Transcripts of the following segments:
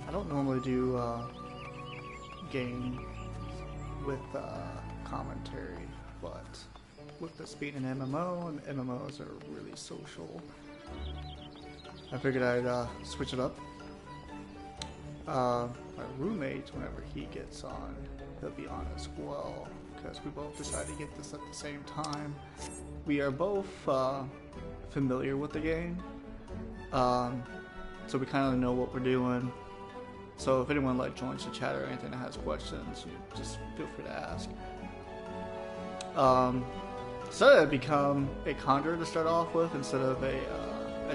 I don't normally do game with commentary, but with this being an MMO, and MMOs are really social, I figured I'd switch it up. My roommate, whenever he gets on, he'll be on as well, because we both decided to get this at the same time. We are both familiar with the game, so we kind of know what we're doing. So if anyone joins the chat or anything that has questions, you just feel free to ask. So I become a Conjurer to start off with instead of a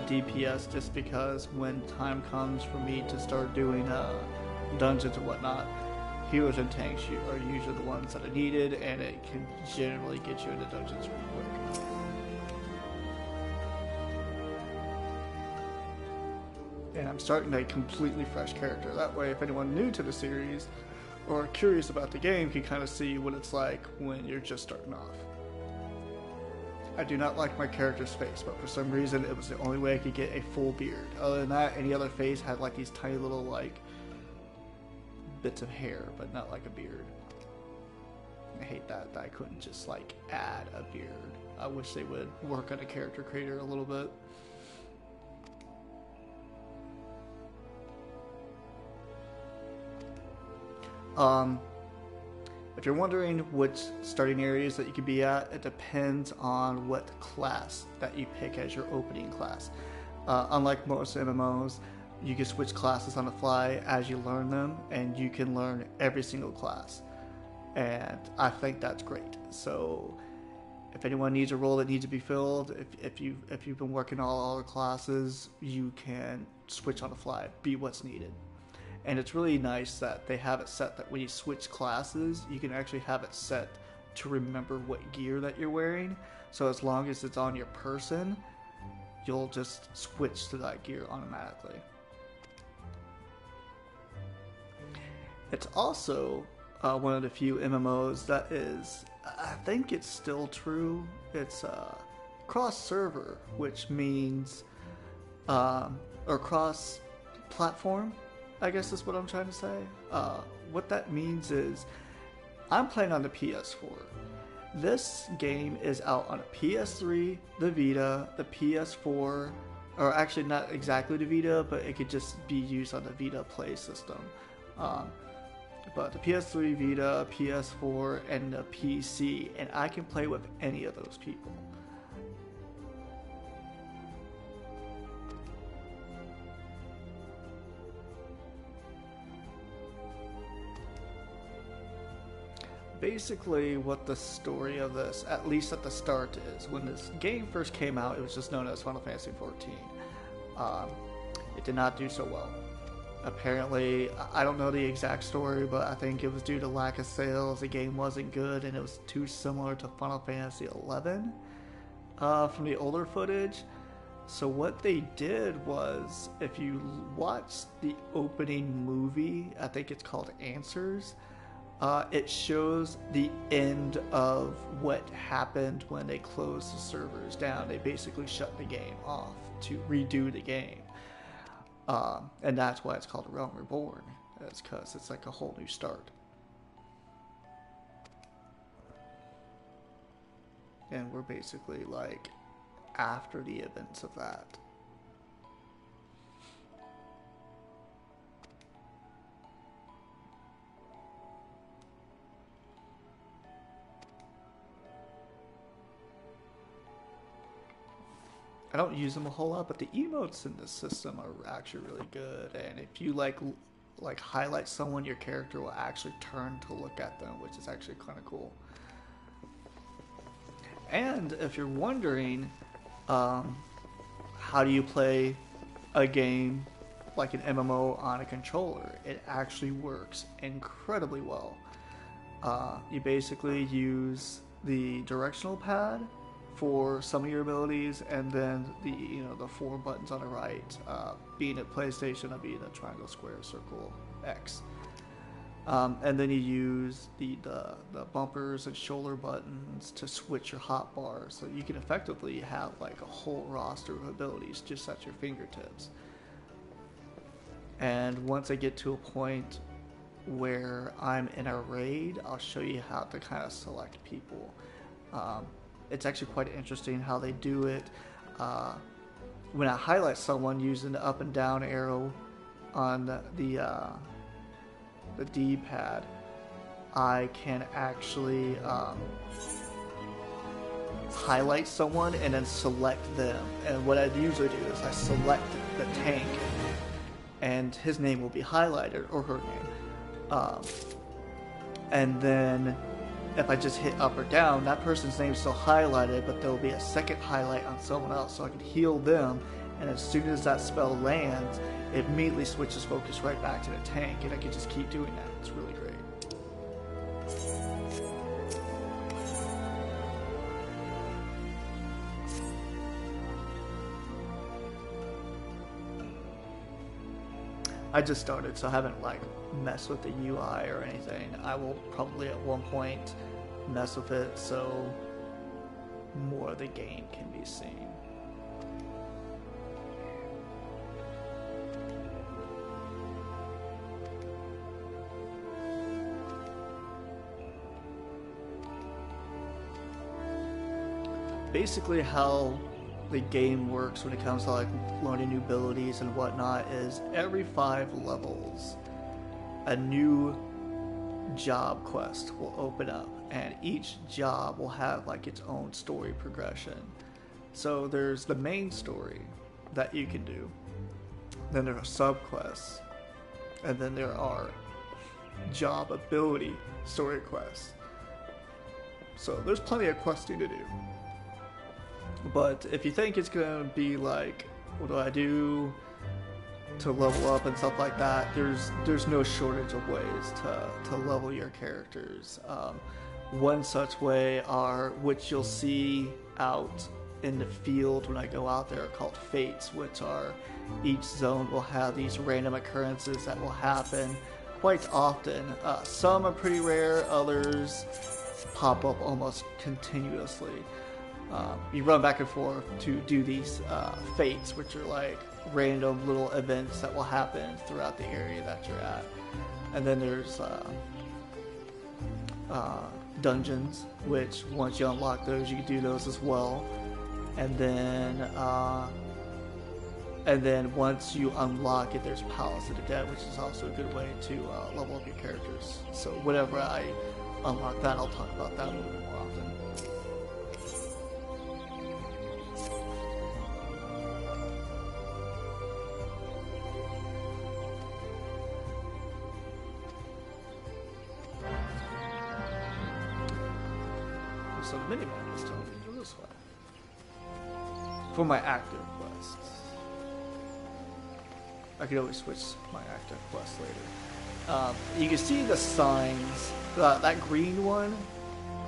DPS, just because when time comes for me to start doing dungeons and whatnot, healers and tanks are usually the ones that are needed, and it can generally get you into dungeons really quick. And I'm starting a completely fresh character. That way, if anyone new to the series or curious about the game can kind of see what it's like when you're just starting off. I do not like my character's face, but for some reason it was the only way I could get a full beard. Other than that, any other face had these tiny little bits of hair, but not like a beard. I hate that I couldn't just add a beard. I wish they would work on a character creator a little bit. If you're wondering which starting areas that you could be at, it depends on what class that you pick as your opening class. Unlike most MMOs, you can switch classes on the fly as you learn them, and you can learn every single class. And I think that's great. So if anyone needs a role that needs to be filled, if you've been working all the classes, you can switch on the fly, be what's needed. And it's really nice that they have it set that when you switch classes, you can actually have it set to remember what gear that you're wearing. So as long as it's on your person, you'll just switch to that gear automatically. It's also one of the few MMOs that is, I think it's still true, it's cross-server, which means, or cross-platform, I guess is what I'm trying to say. What that means is, I'm playing on the PS4. This game is out on a PS3, the Vita, the PS4, or actually not exactly the Vita, but it could just be used on the Vita Play system. But the PS3, Vita, PS4, and the PC, and I can play with any of those people. Basically, what the story of this, at least at the start, is when this game first came out, it was just known as Final Fantasy XIV. It did not do so well. Apparently, I don't know the exact story, but I think it was due to lack of sales. The game wasn't good, and it was too similar to Final Fantasy XI from the older footage. So what they did was, if you watch the opening movie, I think it's called Answers, it shows the end of what happened when they closed the servers down. They basically shut the game off to redo the game. And that's why it's called Realm Reborn. That's because it's like a whole new start. And we're basically after the events of that. I don't use them a whole lot, but the emotes in this system are actually really good. And if you like highlight someone, your character will actually turn to look at them, which is actually kind of cool. And if you're wondering, how do you play a game like an MMO on a controller, it actually works incredibly well. You basically use the directional pad for some of your abilities, and then the 4 buttons on the right, being a PlayStation, would be the triangle, square, circle, X. And then you use the bumpers and shoulder buttons to switch your hotbar, so you can effectively have a whole roster of abilities just at your fingertips. And once I get to a point where I'm in a raid, I'll show you how to kind of select people. It's actually quite interesting how they do it. When I highlight someone using the up and down arrow on the D-pad, I can actually highlight someone and then select them. And what I usually do is I select the tank, and his name will be highlighted, or her name. And then if I just hit up or down, that person's name is still highlighted, but there will be a second highlight on someone else, so I can heal them. And as soon as that spell lands, it immediately switches focus right back to the tank, and I can just keep doing that. It's really great. I just started, so I haven't like messed with the UI or anything. I will probably at one point mess with it so more of the game can be seen. Basically how the game works when it comes to like learning new abilities and whatnot is every 5 levels a new job quest will open up, and each job will have like its own story progression. So there's the main story that you can do, then there are subquests, and then there are job ability story quests. So there's plenty of questing to do. But if you think it's going to be like, what do I do to level up and stuff like that, there's no shortage of ways to level your characters. One such way are, which you'll see out in the field when I go out there, are called fates, which are, each zone will have these random occurrences that will happen quite often. Some are pretty rare, others pop up almost continuously. You run back and forth to do these fates, which are like random little events that will happen throughout the area that you're at. And then there's dungeons, which once you unlock those, you can do those as well. And then once you unlock it, there's Palace of the Dead, which is also a good way to level up your characters. So whenever I unlock that, I'll talk about that a little bit more often. So the minimap is telling me to go this way. For my active quests. I could always switch my active quest later. You can see the signs. That green one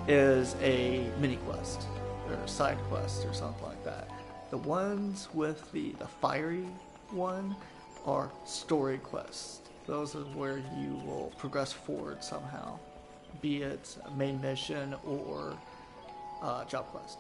is a mini quest, or a side quest, or something like that. The ones with the fiery one are story quests. Those are where you will progress forward somehow, be it a main mission or job quest.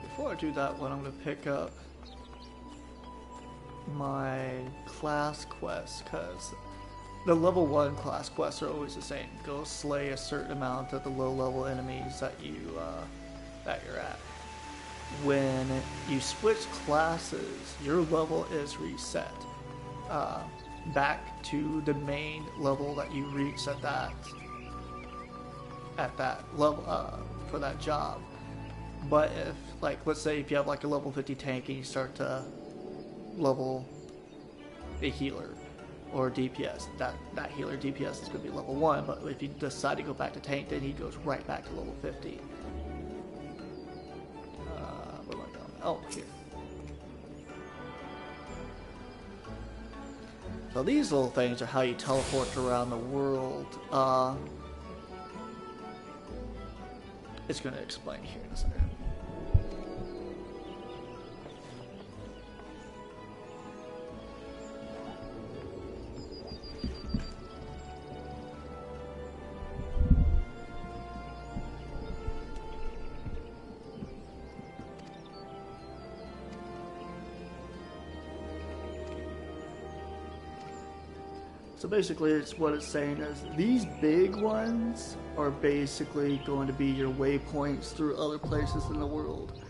Before I do that one, I'm going to pick up my class quest, because the level 1 class quests are always the same. Go slay a certain amount of the low level enemies that you're at. When you switch classes, your level is reset back to the main level that you reached at that level for that job. But if, like, let's say if you have like a level 50 tank and you start to level a healer or DPS, that healer DPS is going to be level 1, but if you decide to go back to tank, then he goes right back to level 50. Where am I going? Oh, here. So these little things are how you teleport around the world. It's going to explain here in a second. So basically, it's what it's saying is these big ones are basically going to be your waypoints through other places in the world.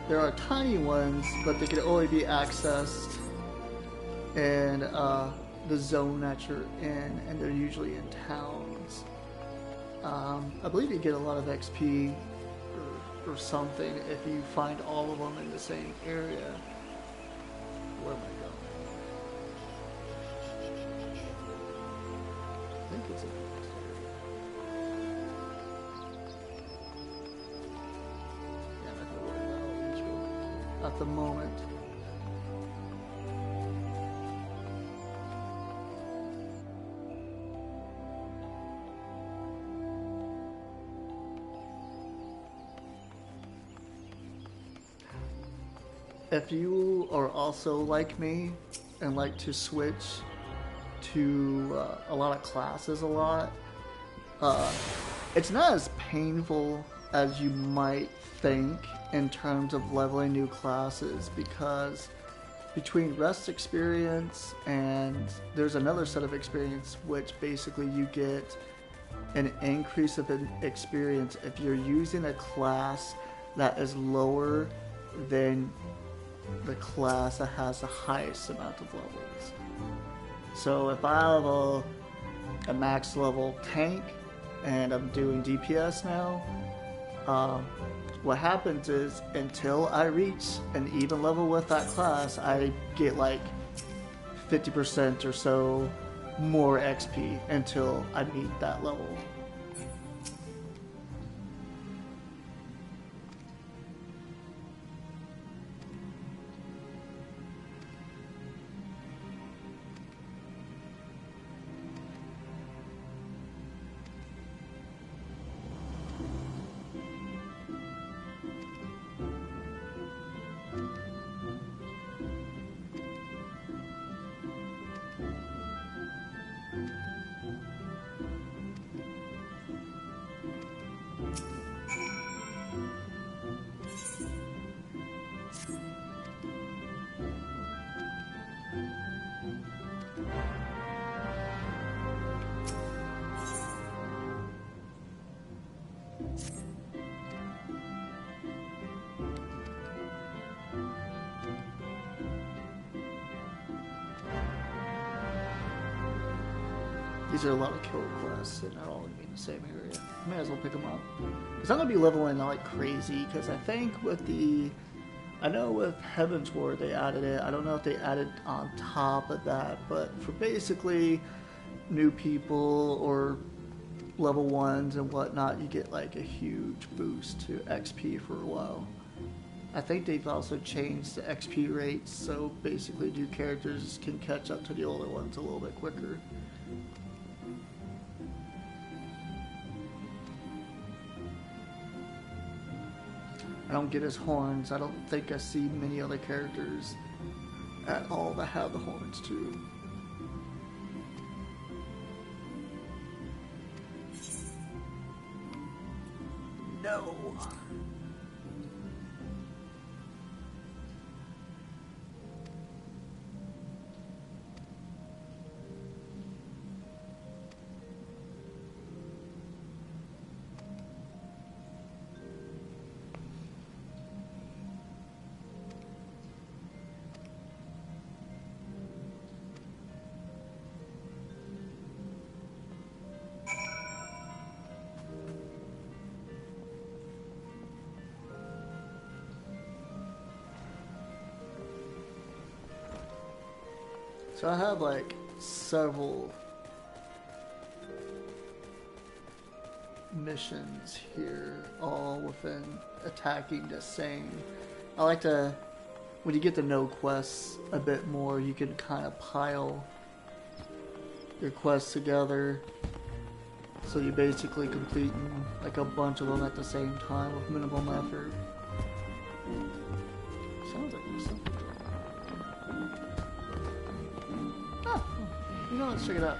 There are tiny ones, but they can only be accessed in the zone that you're in, and they're usually in towns. I believe you get a lot of XP or something if you find all of them in the same area. Where am I going? I think it's in the next area. Yeah, I'm not gonna worry about all these real quick at the moment. If you are also like me and like to switch to a lot of classes a lot, it's not as painful as you might think in terms of leveling new classes, because between rest experience and there's another set of experience which basically you get an increase of experience if you're using a class that is lower than the class that has the highest amount of levels. So if I have a max level tank and I'm doing DPS now, what happens is until I reach an even level with that class, I get like 50% or so more XP until I meet that level. These are a lot of killer quests and they're all going to be in the same area. May as well pick them up. Because I'm going to be leveling like crazy, because I think with I know with Heavensward they added it. I don't know if they added on top of that, but for basically new people or level 1s and whatnot, you get like a huge boost to XP for a while. I think they've also changed the XP rates, so basically new characters can catch up to the older ones a little bit quicker. I don't get his horns. I don't think I see many other characters at all that have the horns too. No. So I have like several missions here, all within attacking the same. I like to, when you get to know quests a bit more, you can kind of pile your quests together. So you're basically completing like a bunch of them at the same time with minimum effort. Sounds like there's something. You know, let's check it out.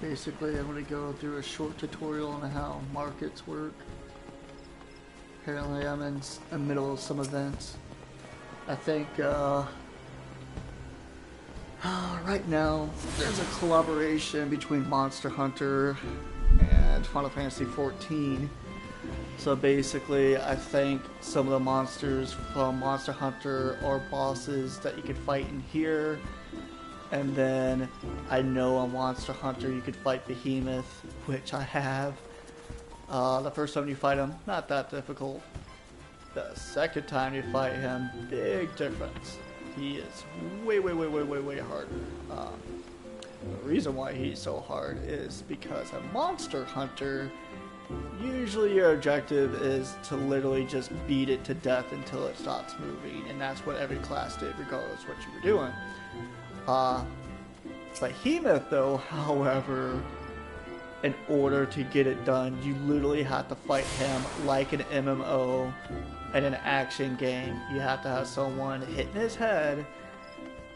basically I'm going to go through a short tutorial on how markets work. Apparently I'm in the middle of some events. I think right now there's a collaboration between Monster Hunter and Final Fantasy XIV. So basically I think some of the monsters from Monster Hunter are bosses that you could fight in here. And then I know on Monster Hunter you could fight Behemoth, which I have. The first time you fight him, not that difficult. The second time you fight him, big difference. He is way harder. The reason why he's so hard is because a Monster Hunter, usually your objective is to literally just beat it to death until it stops moving, and that's what every class did regardless of what you were doing. Behemoth though, however, in order to get it done, you literally have to fight him like an MMO and an action game. You have to have someone hitting his head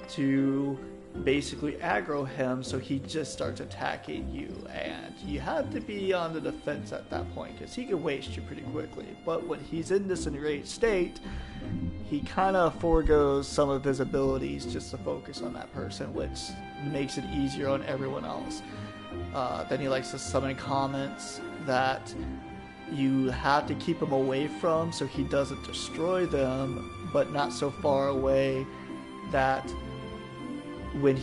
to basically aggro him so he just starts attacking you, and you have to be on the defense at that point because he can waste you pretty quickly. But when he's in this enraged state, he kind of foregoes some of his abilities just to focus on that person, which makes it easier on everyone else. Then he likes to summon comments that you have to keep him away from so he doesn't destroy them, but not so far away that when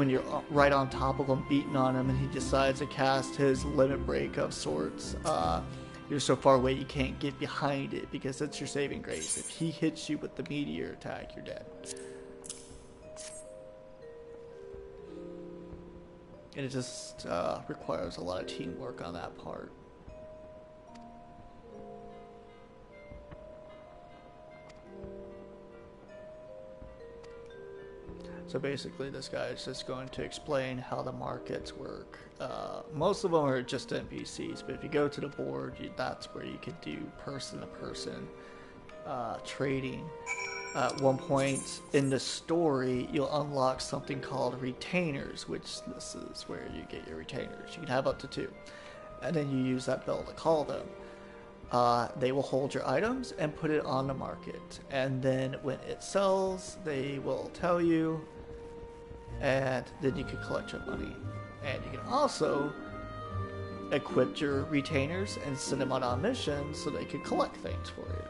you're right on top of him, beating on him, and he decides to cast his limit break of sorts, you're so far away you can't get behind it because it's your saving grace. If he hits you with the meteor attack, you're dead. And it just requires a lot of teamwork on that part. So basically this guy is just going to explain how the markets work. Most of them are just NPCs, but if you go to the board, that's where you can do person-to-person trading. At one point in the story, you'll unlock something called retainers, which this is where you get your retainers. You can have up to 2. And then you use that bell to call them. They will hold your items and put it on the market. And then when it sells, they will tell you, and then you can collect your money. And you can also equip your retainers and send them on missions so they can collect things for you.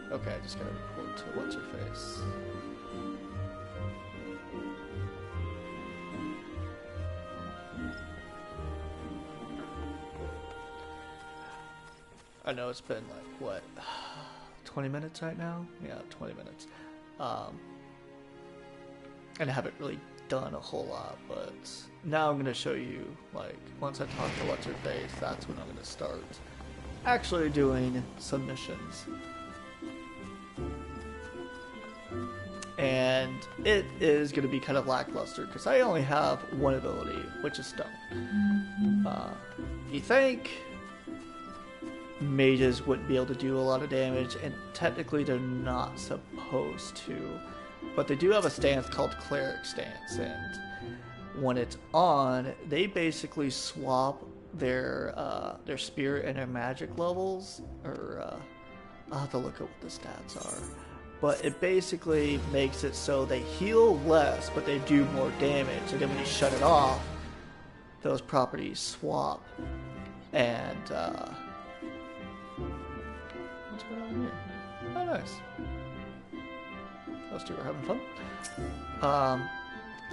And okay, I just gotta report to what's her face. I know it's been like, what, 20 minutes right now? Yeah, 20 minutes. And I haven't really done a whole lot, but now I'm going to show you, like, once I talk to What's-Her-Face, that's when I'm going to start actually doing some missions. And it is going to be kind of lackluster, because I only have one ability, which is Stone. You think mages wouldn't be able to do a lot of damage, and technically they're not supposed to, but they do have a stance called Cleric Stance, and when it's on, they basically swap their spirit and their magic levels, or I'll have to look at what the stats are, but it basically makes it so they heal less, but they do more damage, and then when you shut it off, those properties swap, and what's going on here? Oh, nice. Those two are having fun.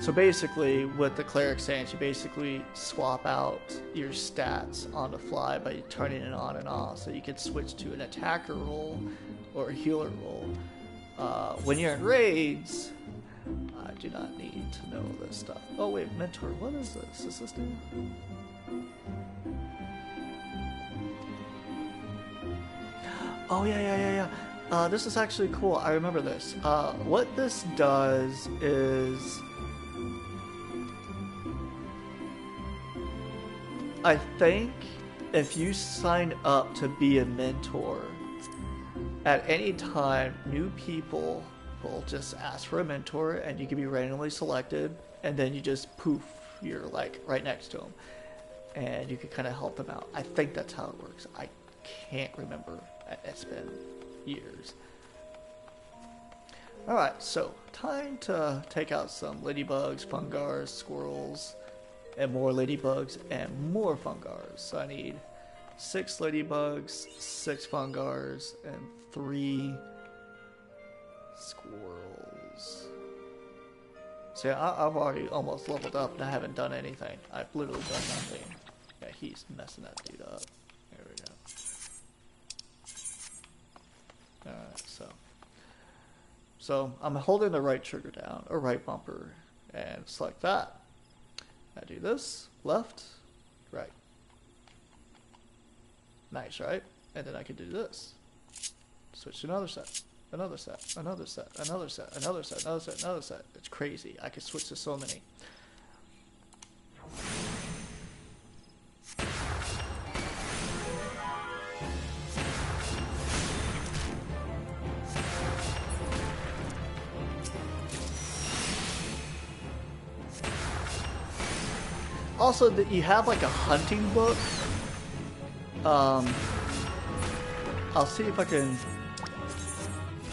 So basically, with the Cleric Stance, you basically swap out your stats on the fly by turning it on and off. So you can switch to an attacker role or a healer role. When you're in raids, I do not need to know this stuff. Oh wait, Mentor, what is this? Is this new? Oh yeah. This is actually cool. I remember this. What this does is, I think if you sign up to be a mentor, at any time new people will just ask for a mentor, and you can be randomly selected, and then you just poof, you're like right next to them, and you can kind of help them out. I think that's how it works. I can't remember. It's been years. Alright, so time to take out some ladybugs, fungars, squirrels, and more ladybugs, and more fungars. So I need 6 ladybugs, 6 fungars, and 3 squirrels. So yeah, I've already almost leveled up and I haven't done anything. I've literally done nothing. Yeah, he's messing that dude up. There we go. Alright, so I'm holding the right trigger down, or right bumper, and select that. I do this, left, right. Nice, right? And then I can do this. Switch to another set, another set, another set, another set, another set, another set, another set. It's crazy. I can switch to so many. Also, that you have like a hunting book. I'll see if I can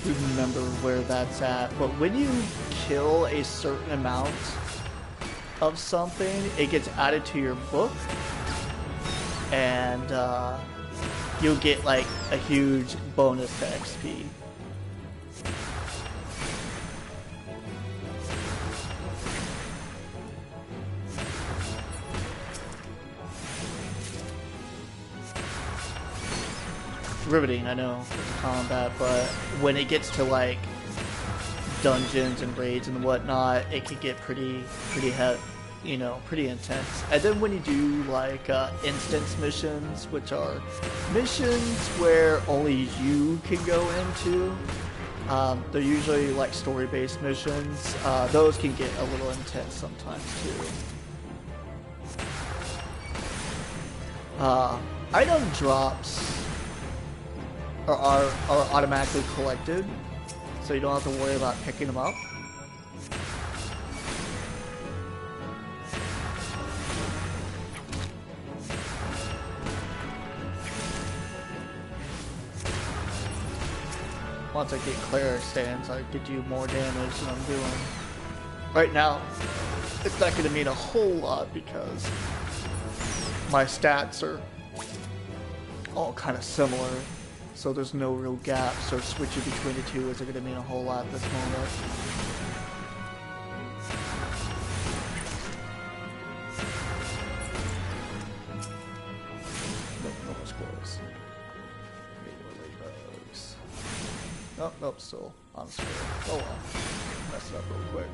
remember where that's at. But when you kill a certain amount of something, it gets added to your book, and you'll get like a huge bonus to XP. Riveting, I know, for the combat, but when it gets to like dungeons and raids and whatnot, it can get pretty pretty intense. And then when you do like instance missions, which are missions where only you can go into, they're usually like story-based missions. Those can get a little intense sometimes too. Item drops are automatically collected, so you don't have to worry about picking them up. Once I get cleric stance, I could do more damage than I'm doing. Right now, it's not going to mean a whole lot because my stats are all kind of similar. So there's no real gap, so switching between the two isn't going to mean a whole lot at this moment. Nope, no more squirrels. Maybe more ladybugs. Nope, nope, still on the squirrel. Oh well. Mess it up real quick.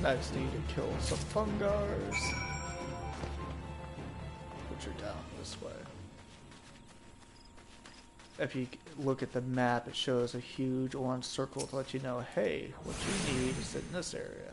I just need to kill some fungars, which are down this way. If you look at the map, it shows a huge orange circle to let you know, hey, what you need is in this area.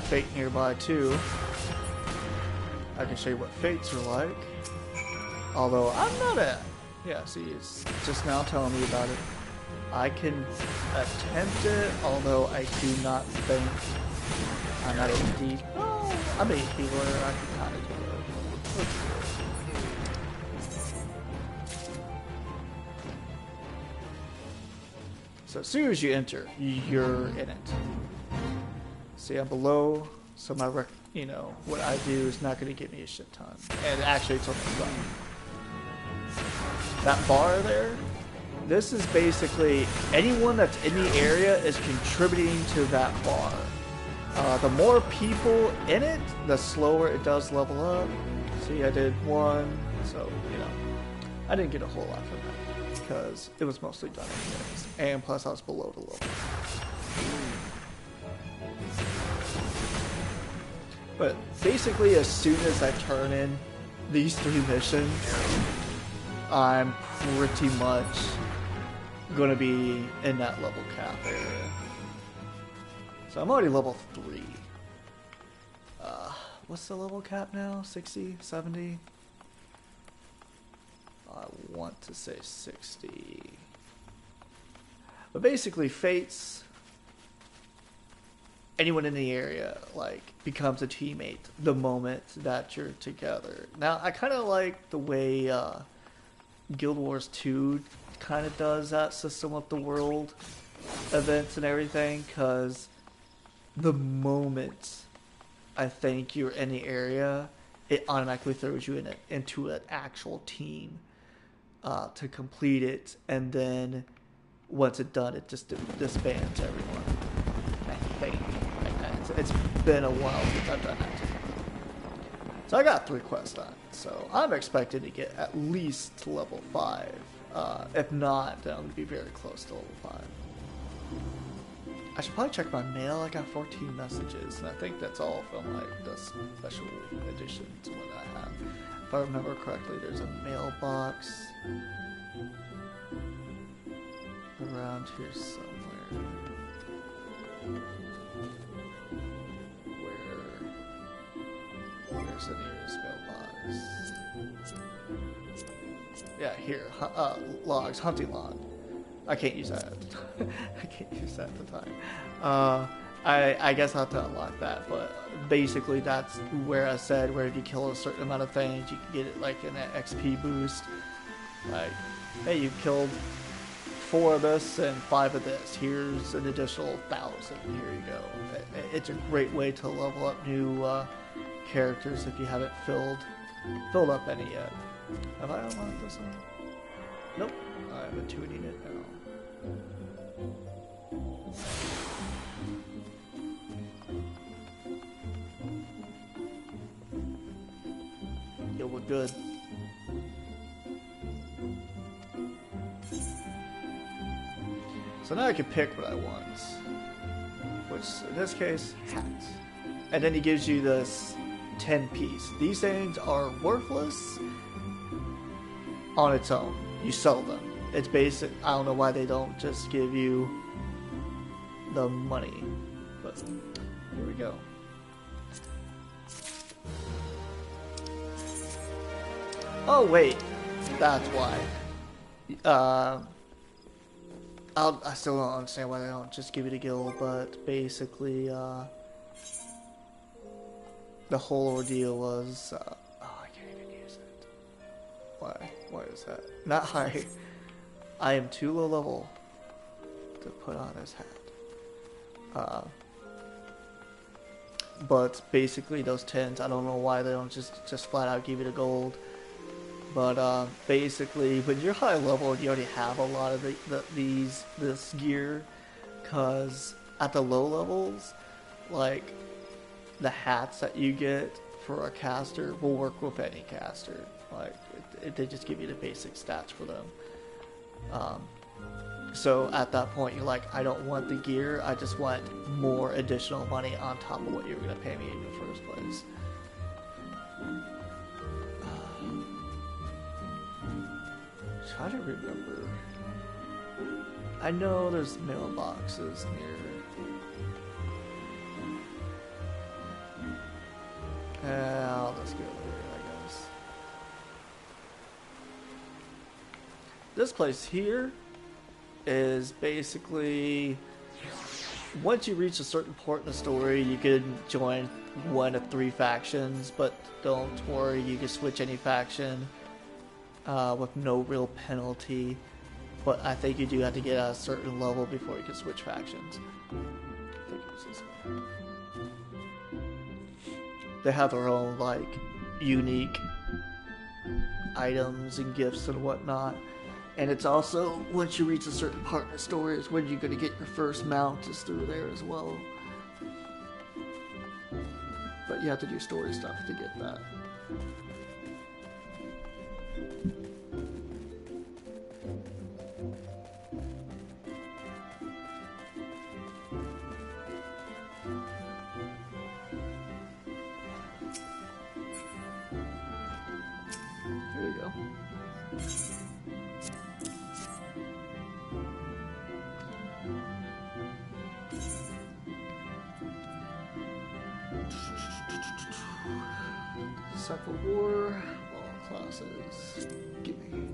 Fate nearby too. I can show you what fates are like. Although I'm not a... Yeah, see, it's just now telling me about it. I can attempt it, although I do not think I'm not a deep... Oh, I'm a healer. I can kind of do it. Let's do it. So as soon as you enter, you're in it. See, I'm below, so my what I do is not going to give me a shit ton. And actually, it's almost done. That bar there, this is basically anyone that's in the area is contributing to that bar. The more people in it, the slower it does level up. See, I did 1, so, I didn't get a whole lot from that because it was mostly done anyways. And plus, I was below the level. But basically, as soon as I turn in these 3 missions, I'm pretty much gonna be in that level cap area. So I'm already level 3. What's the level cap now? 60? 70? I want to say 60. But basically, Fates, anyone in the area, like, becomes a teammate the moment that you're together. Now, I kind of like the way Guild Wars 2 kind of does that system of the world events and everything, because the moment I think you're in the area, it automatically throws you into an actual team to complete it, and then once it's done, it just disbands everyone. I think. It's been a while since I've done that. So I got 3 quests done, so I'm expected to get at least to level 5. If not, then I'm going to be very close to level 5. I should probably check my mail. I got 14 messages, and I think that's all from like the special editions what I have. If I remember correctly, there's a mailbox around here somewhere. Where's the nearest mailbox? Yeah, here. Logs, hunting log. I can't use that. I can't use that at the time. I guess I'll have to unlock that, but basically that's where I said where if you kill a certain amount of things, you can get it like an XP boost. Like, hey, you killed 4 of this and 5 of this. Here's an additional 1,000. Here you go. It's a great way to level up new characters if you haven't filled up any yet. Have I unlocked this one? Nope. I'm tuning it now. Yeah, we're good. So now I can pick what I want. Which, in this case, hats. And then he gives you this 10-piece. These things are worthless on its own. You sell them. It's basic. I don't know why they don't just give you the money. But here we go. Oh wait, that's why. I still don't understand why they don't just give you the guild, but basically, the whole ordeal was, oh, I can't even use it. Why? Why is that? Not high. I am too low level to put on this hat. But basically those 10s, I don't know why they don't just flat out give you the gold. But basically, when you're high level, you already have a lot of this gear, cause at the low levels, like the hats that you get for a caster will work with any caster. Like they just give you the basic stats for them. So at that point, you're like, I don't want the gear. I just want more additional money on top of what you were gonna pay me in the first place. Try to remember. I know there's mailboxes near. I'll just go over here, I guess. This place here is basically, once you reach a certain point in the story, you can join one of 3 factions, but don't worry, you can switch any faction with no real penalty. But I think you do have to get at a certain level before you can switch factions. I think it was this one. they have their own like unique items and gifts and whatnot. And it's also, once you reach a certain part in the story, is when you're going to get your first mount is through there as well. But you have to do story stuff to get that. There you go. Civil War, all classes. Gimme.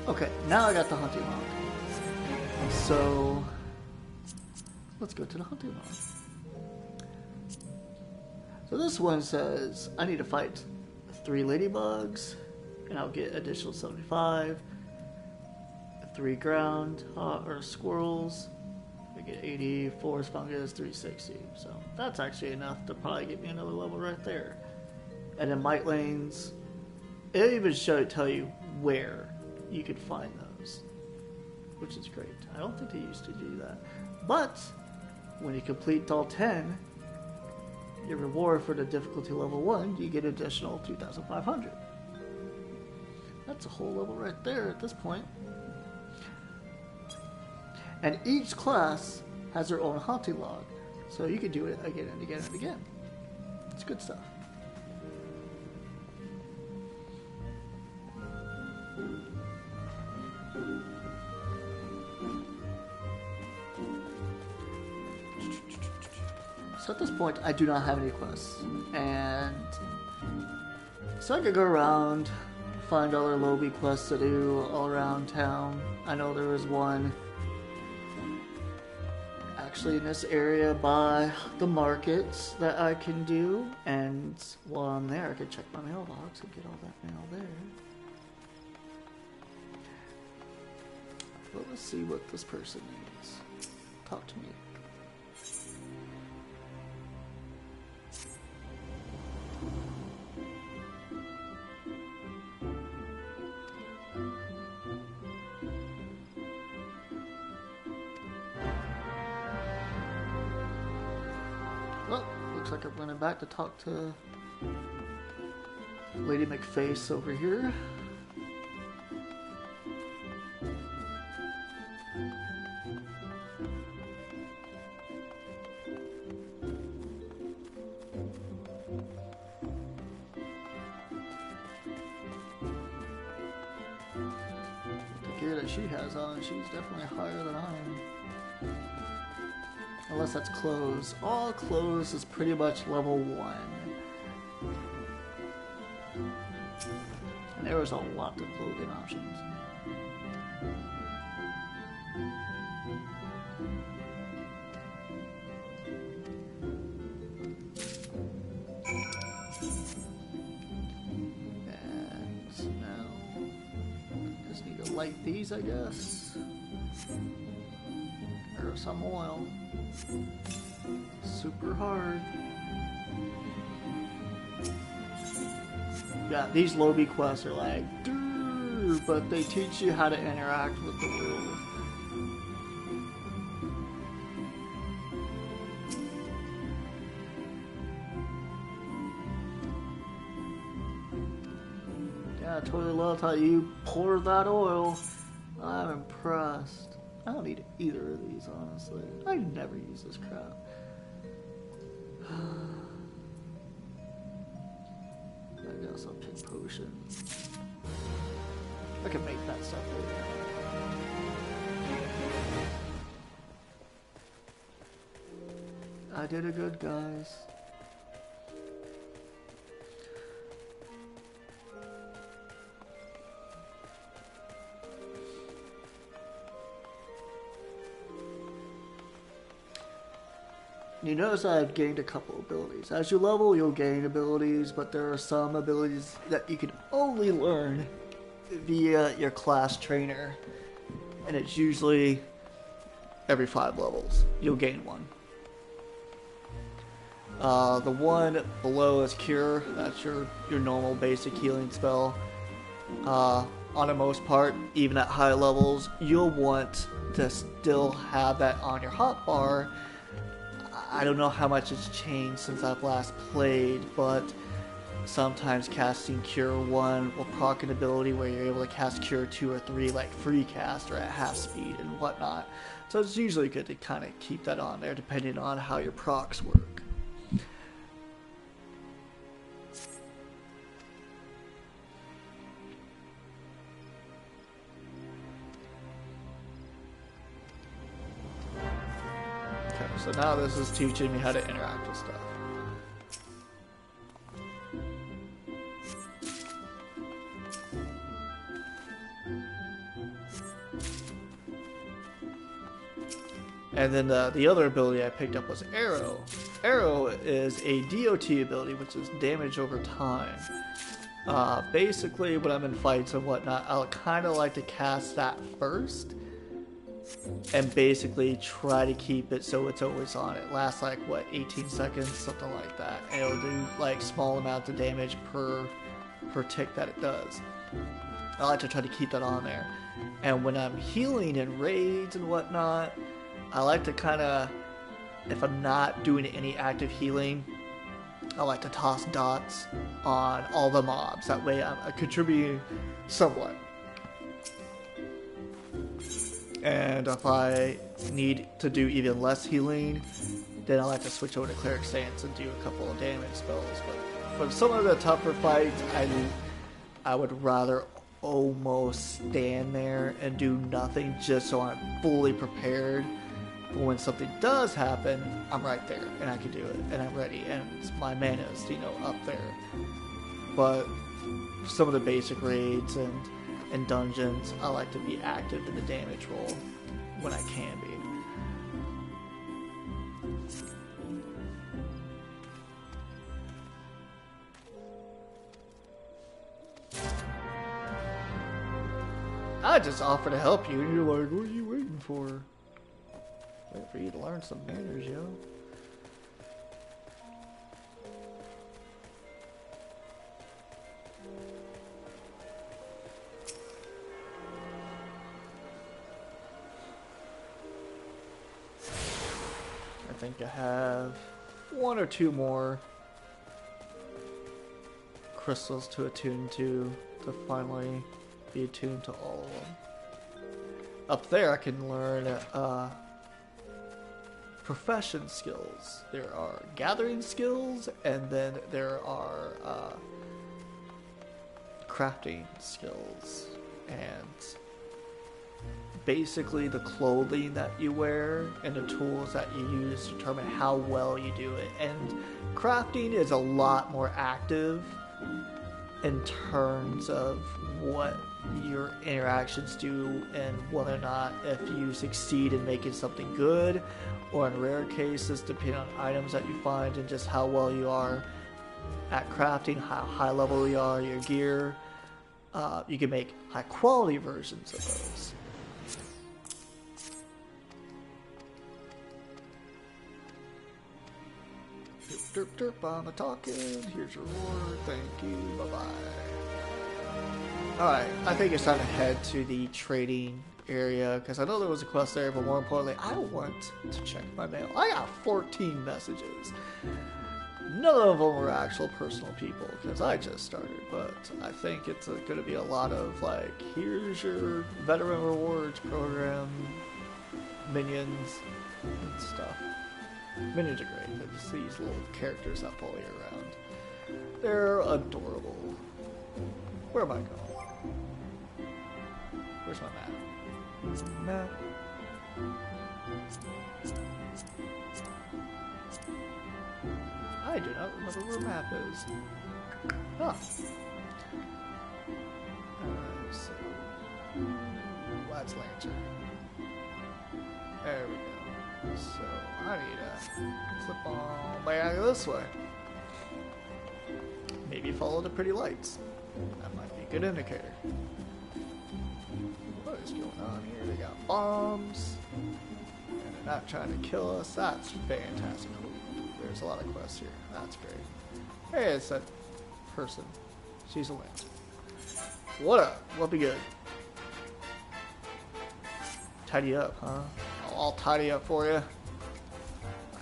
Okay, now I got the hunting log. So let's go to the hunting log. So this one says I need to fight 3 ladybugs, and I'll get additional 75. 3 ground or squirrels, I get 80. Forest fungus, 360. So that's actually enough to probably get me another level right there. And then mite lanes, it'll even tell you where you can find those, which is great. I don't think they used to do that. But when you complete all 10, your reward for the difficulty level 1, you get additional 2,500. That's a whole level right there at this point. And each class has their own hunting log, so you can do it again and again and again. It's good stuff. So at this point, I do not have any quests, and so I could go around, find other lobby quests to do all around town. I know there was one actually in this area by the markets that I can do, and while I'm there, I can check my mailbox and get all that mail there. But let's see what this person needs. Talk to me. Well, looks like I'm running back to talk to Lady McFace over here. The gear that she has on, she's definitely higher than I am. Unless that's clothes. All clothes is pretty much level 1. And there was a lot of clothing options. And now, just need to light these, I guess. Or some oil. Super hard. Yeah, these lobby quests are like, dude, but they teach you how to interact with the world. Yeah, I totally love how you pour that oil. I'm impressed. I don't need either of these, honestly. I never use this crap. I guess I'll pick potion. I can make that stuff later. I did it good, guys. You notice I've gained a couple abilities. As you level, you'll gain abilities, but there are some abilities that you can only learn via your class trainer. And it's usually every 5 levels. You'll gain one. The one below is Cure. That's your normal basic healing spell. On the most part, even at high levels, you'll want to still have that on your hotbar. I don't know how much it's changed since I've last played, but sometimes casting Cure 1 will proc an ability where you're able to cast Cure 2 or 3 like free cast or at half speed and whatnot. So it's usually good to kind of keep that on there depending on how your procs work. So now this is teaching me how to interact with stuff. And then the other ability I picked up was Arrow. Arrow is a DOT ability, which is damage over time. Basically, when I'm in fights and whatnot, I'll kind of like to cast that first. And basically try to keep it so it's always on. It lasts like, what, 18 seconds? Something like that. And it'll do like small amounts of damage per tick that it does. I like to try to keep that on there. And when I'm healing in raids and whatnot, I like to kind of, if I'm not doing any active healing, I like to toss dots on all the mobs. That way I'm contributing somewhat. And if I need to do even less healing, then I like to switch over to Cleric Stance and do a couple of damage spells. But for some of the tougher fights, I would rather almost stand there and do nothing just so I'm fully prepared. But when something does happen, I'm right there and I can do it and I'm ready and my mana is, up there. But some of the basic raids and dungeons, I like to be active in the damage roll when I can be. I just offer to help you and you're like, what are you waiting for? Wait for you to learn some manners, yo. I think I have 1 or 2 more crystals to attune to finally be attuned to all of them. Up there I can learn profession skills. There are gathering skills and then there are crafting skills, and basically the clothing that you wear and the tools that you use determine how well you do it. And crafting is a lot more active in terms of what your interactions do and whether or not if you succeed in making something good, or in rare cases depending on items that you find and just how well you are at crafting, how high level you are, your gear. You can make high quality versions of those. Derp derp on the talking. Here's your reward. Thank you. Bye bye. Alright, I think it's time to head to the trading area because I know there was a quest there, but more importantly, I want to check my mail. I got 14 messages. None of them were actual personal people because I just started, but I think it's going to be a lot of like, here's your veteran rewards program, minions, and stuff. Minions are great. They're just these little characters that follow you around. They're adorable. Where am I going? Where's my map? Map. I do not remember where map is. Huh. So, that's Lancer. There we go. So I need to flip on back this way. Maybe follow the pretty lights. That might be a good indicator. What is going on here? They got bombs. And they're not trying to kill us. That's fantastic. There's a lot of quests here. That's great. Hey, it's that person. She's a lamp. What up? What'll be good? Tidy up, huh? I'll tidy up for you. I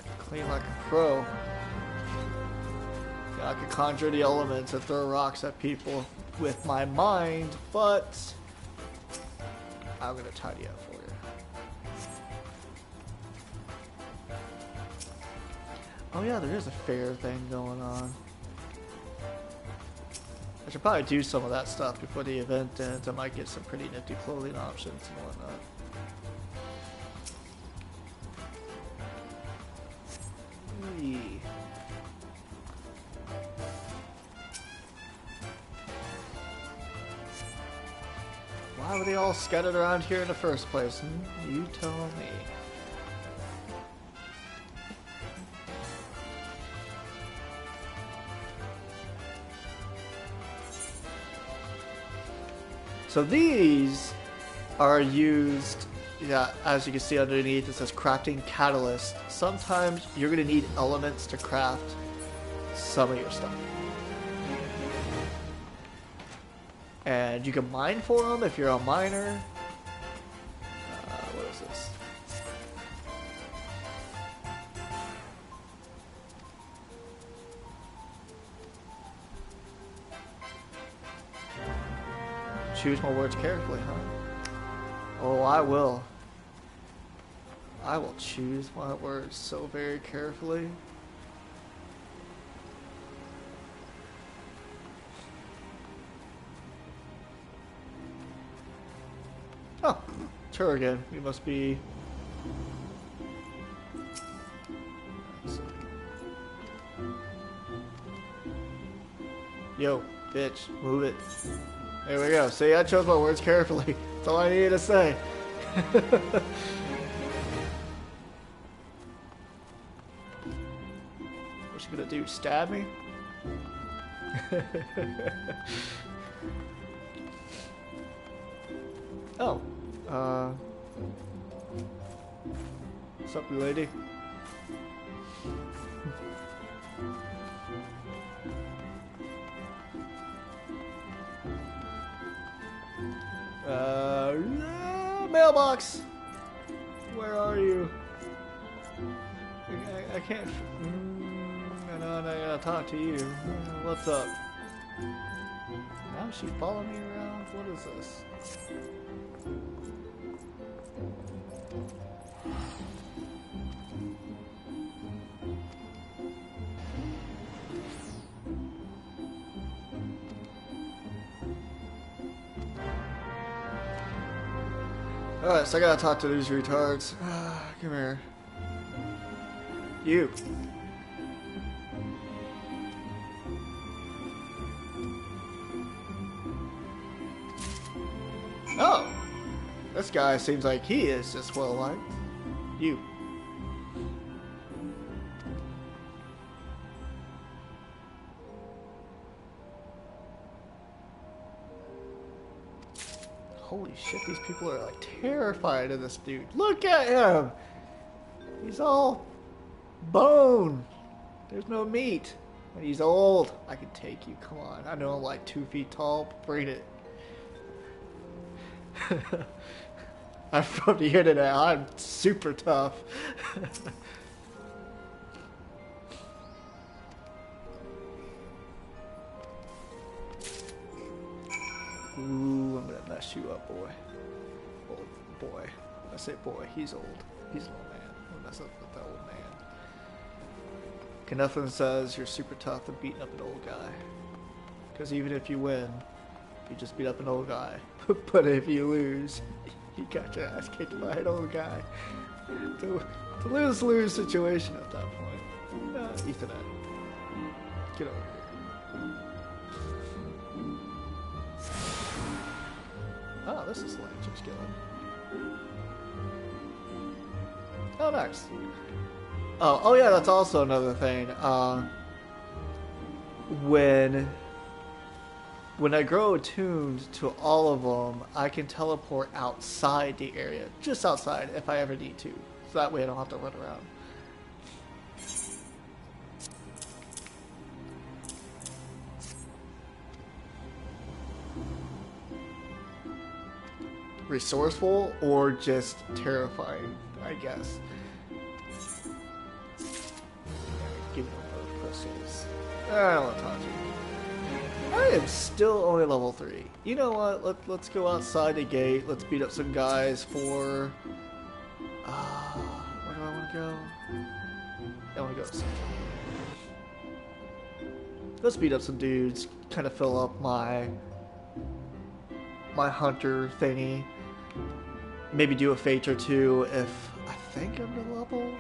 can clean like a pro. I can conjure the elements and throw rocks at people with my mind, but I'm gonna tidy up for you. Oh yeah, there is a fair thing going on. I should probably do some of that stuff before the event ends. I might get some pretty nifty clothing options and whatnot. Eee. Why were they all scattered around here in the first place? You tell me. So these are used, yeah, as you can see underneath it says crafting catalyst. Sometimes you're going to need elements to craft some of your stuff. And you can mine for them if you're a miner. What is this? Choose my words carefully, huh? Oh, I will. I will choose my words so very carefully. Oh, Turrigan. We must be... Yo, bitch, move it. There we go. See, I chose my words carefully. That's all I needed to say. What's she gonna do? Stab me? Oh. What's up, lady? Mailbox! Where are you? I can't... I know, I gotta talk to you. What's up? Now she following me around? What is this? Alright, so I gotta talk to these retards. Come here. You. Oh! This guy seems like he is just well liked. You. Holy shit, these people are like terrified of this dude. Look at him! He's all bone. There's no meat. And he's old. I can take you, come on. I know I'm like 2 feet tall. Bring it. I'm from the internet. I'm super tough. Ooh, I'm gonna mess you up, boy. Old boy. I say boy, he's old. He's an old man. I'm gonna mess up with that old man. Nothing says you're super tough and beating up an old guy. Because even if you win, you just beat up an old guy. But if you lose, you got your ass kicked by an old guy. To lose situation at that point. Ethernet. Get over here. Oh, this is Lancer's Guild. Oh, nice. Oh yeah, that's also another thing. When I grow attuned to all of them, I can teleport outside the area, just outside, if I ever need to. So that way I don't have to run around. Resourceful or just terrifying, I guess. Give me both crystals. I don't want to talk to you. I am still only level 3. You know what? Let's go outside the gate. Let's beat up some guys for... where do I want to go? I want to go to Central. Let's beat up some dudes. Kind of fill up my hunter thingy. Maybe do a fate or two if I think I'm the level.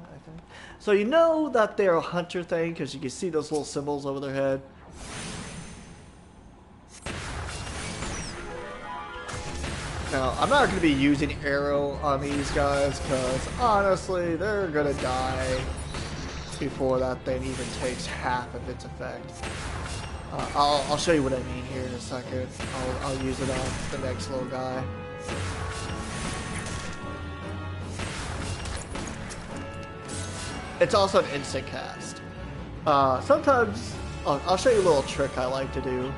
I think. So you know that they're a hunter thing because you can see those little symbols over their head. Now, I'm not going to be using arrow on these guys because honestly, they're going to die before that thing even takes half of its effect. I'll show you what I mean here in a second. I'll use it on the next little guy. It's also an instant cast. Sometimes I'll show you a little trick I like to do.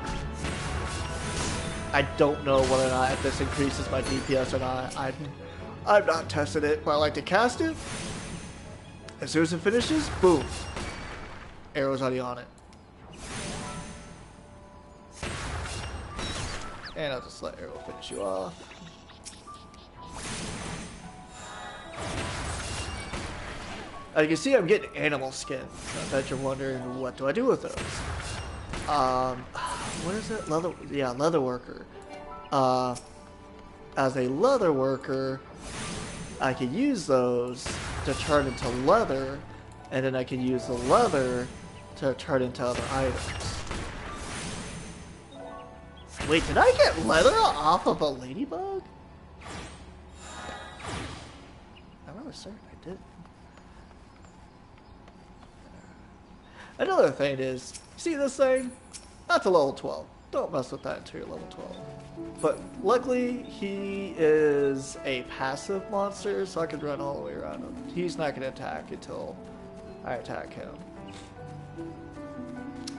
I don't know whether or not if this increases my DPS or not. I've not tested it, but I like to cast it. As soon as it finishes, boom, arrow's already on it. And I'll just let arrow finish you off. As you can see, I'm getting animal skin. I bet you're wondering, what do I do with those? What is it? Leather? Yeah, leather worker. As a leather worker, I can use those to turn into leather, and then I can use the leather to turn into other items. Wait, did I get leather off of a ladybug? I'm really certain I did. Another thing is, see this thing? That's a level 12. Don't mess with that until you're level 12. But luckily, he is a passive monster, so I can run all the way around him. He's not going to attack until I attack him.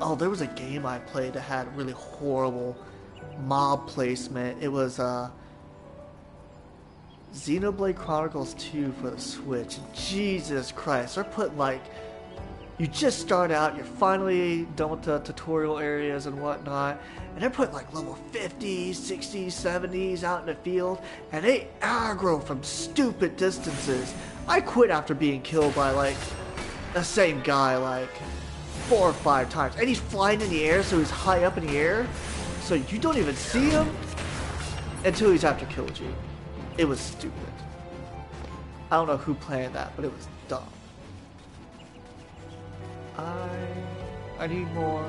Oh, there was a game I played that had really horrible mob placement. It was Xenoblade Chronicles 2 for the Switch. Jesus Christ, they're putting like, you just start out, you're finally done with the tutorial areas and whatnot, and they're putting like level 50s, 60s, 70s out in the field, and they aggro from stupid distances. I quit after being killed by like the same guy like 4 or 5 times, and he's flying in the air, so he's high up in the air. So you don't even see him until he's after killed you. It was stupid. I don't know who planned that, but it was dumb. I need more.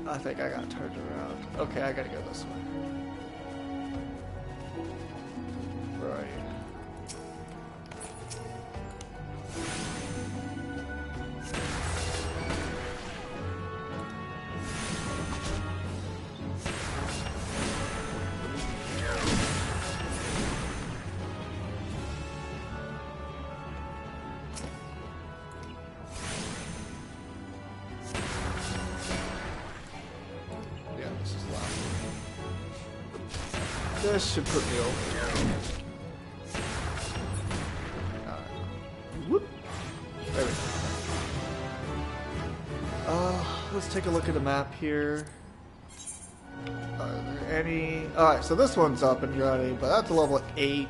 I think I got turned around. Okay, I gotta go this way. Right. This should put me over. Alright. Whoop. There we go. Let's take a look at the map here. Are there any... Alright, so this one's up and running, but that's a level 8.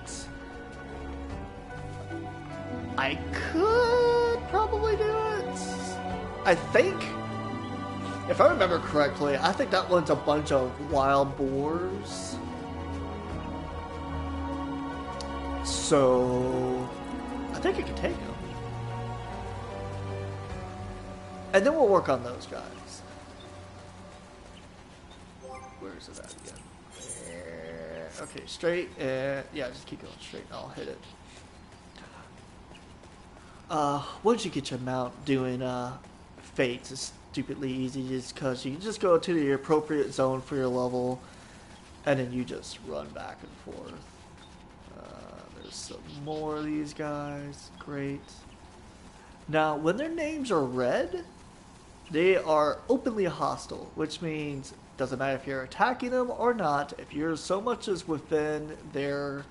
I could probably do it. I think, if I remember correctly, I think that one's a bunch of wild boars. So, I think it can take them. And then we'll work on those guys. Where is it at again? Okay, straight, and yeah, just keep going straight and I'll hit it. Once you get your mount, doing fates is stupidly easy just because you can just go to the appropriate zone for your level and then you just run back and forth. There's some more of these guys. Great. Now, when their names are red, they are openly hostile, which means doesn't matter if you're attacking them or not, if you're so much as within their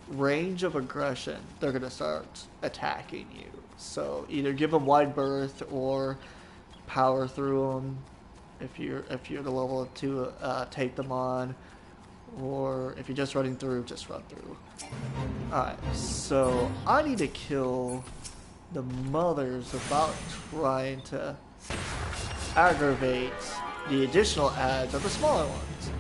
range of aggression, they're going to start attacking you. So either give them wide berth or power through them if you're the level to take them on, or if you're just running through, just run through. Alright, so I need to kill the mothers about trying to aggravate the additional adds of the smaller ones.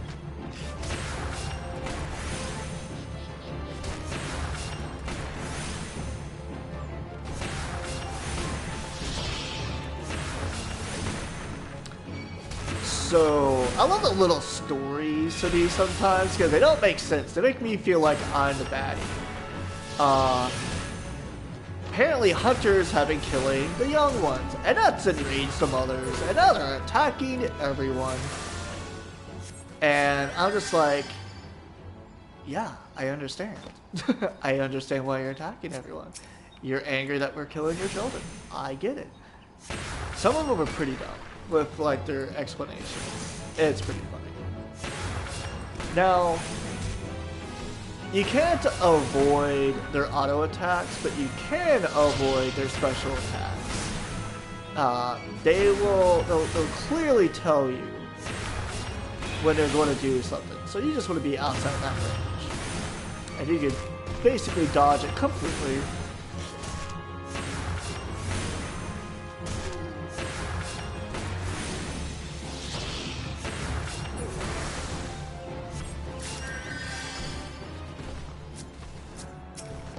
So, I love the little stories to these sometimes because they don't make sense. They make me feel like I'm the baddie. Apparently hunters have been killing the young ones, and that's enraged some others, and now they're attacking everyone. And I'm just like, yeah, I understand. I understand why you're attacking everyone. You're angry that we're killing your children. I get it. Some of them are pretty dumb with like their explanations. It's pretty funny. Now, you can't avoid their auto attacks, but you can avoid their special attacks. They'll clearly tell you when they're going to do something. So you just want to be outside of that range. And you can basically dodge it completely.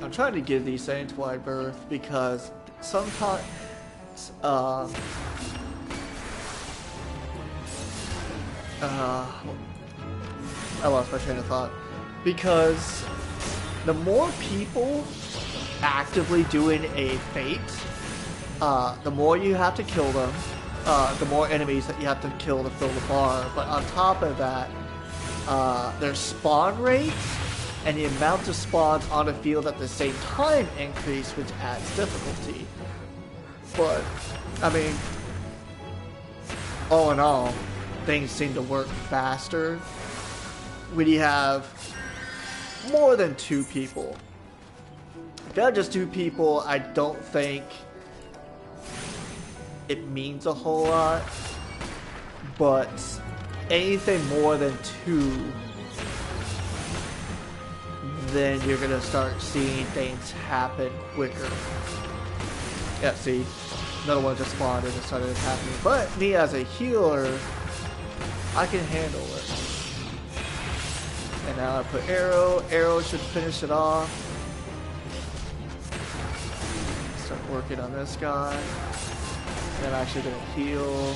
I'm trying to give these things wide berth because sometimes I lost my train of thought. Because the more people actively doing a fate, the more you have to kill them, the more enemies that you have to kill to fill the bar. But on top of that, their spawn rates and the amount of spawns on the field at the same time increase, which adds difficulty. But, I mean, all in all, things seem to work faster when you have more than 2 people. If you have just 2 people, I don't think it means a whole lot. But anything more than 2, then you're gonna start seeing things happen quicker. Yeah, see, another one just spawned and it started attacking. But me as a healer, I can handle it. And now I put arrow. Arrow should finish it off. Start working on this guy. And I'm actually gonna heal.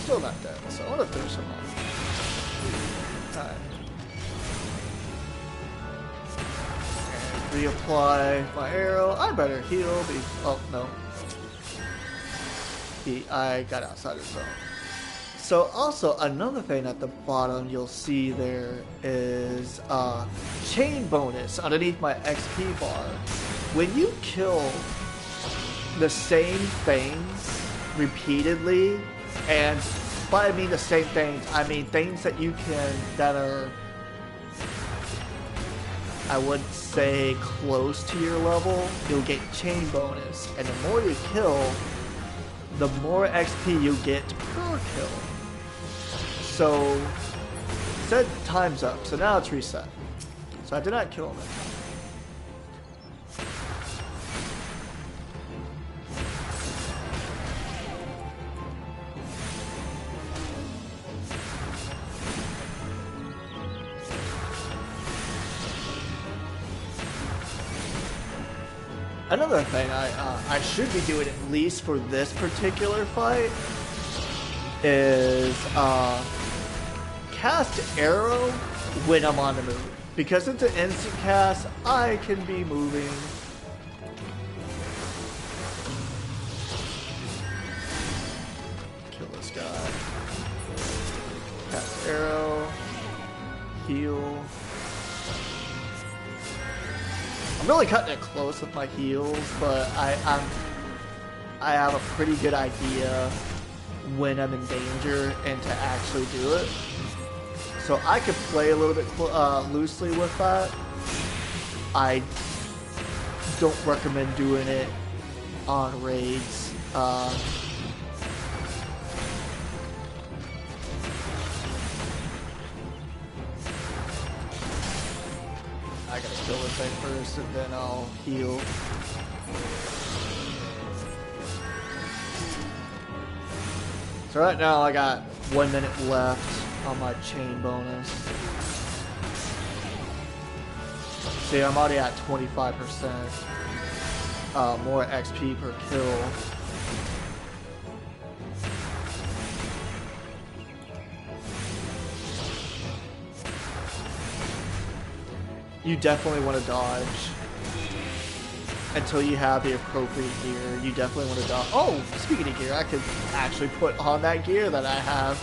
Still not dead, so I want to finish him off. Alright. And reapply my arrow. I better heal. Oh, no. I got outside of zone. So also, another thing at the bottom you'll see there is chain bonus underneath my XP bar. When you kill the same things repeatedly, and by I mean the same things, I mean things that you can, that are, I would say, close to your level, you'll get chain bonus. And the more you kill, the more XP you get per kill. So, set time's up, so now it's reset. So I did not kill him that time. Another thing I should be doing at least for this particular fight is cast arrow when I'm on the move. Because it's an instant cast, I can be moving. Kill this guy. Cast arrow. Heal. I'm really cutting it close with my heals, but I have a pretty good idea when I'm in danger and to actually do it. So I could play a little bit loosely with that. I don't recommend doing it on raids. I gotta kill this thing first and then I'll heal. So right now I got 1 minute left on my chain bonus. See, I'm already at 25%. More XP per kill. You definitely want to dodge until you have the appropriate gear. You definitely want to dodge. Oh, speaking of gear, I could actually put on that gear that I have.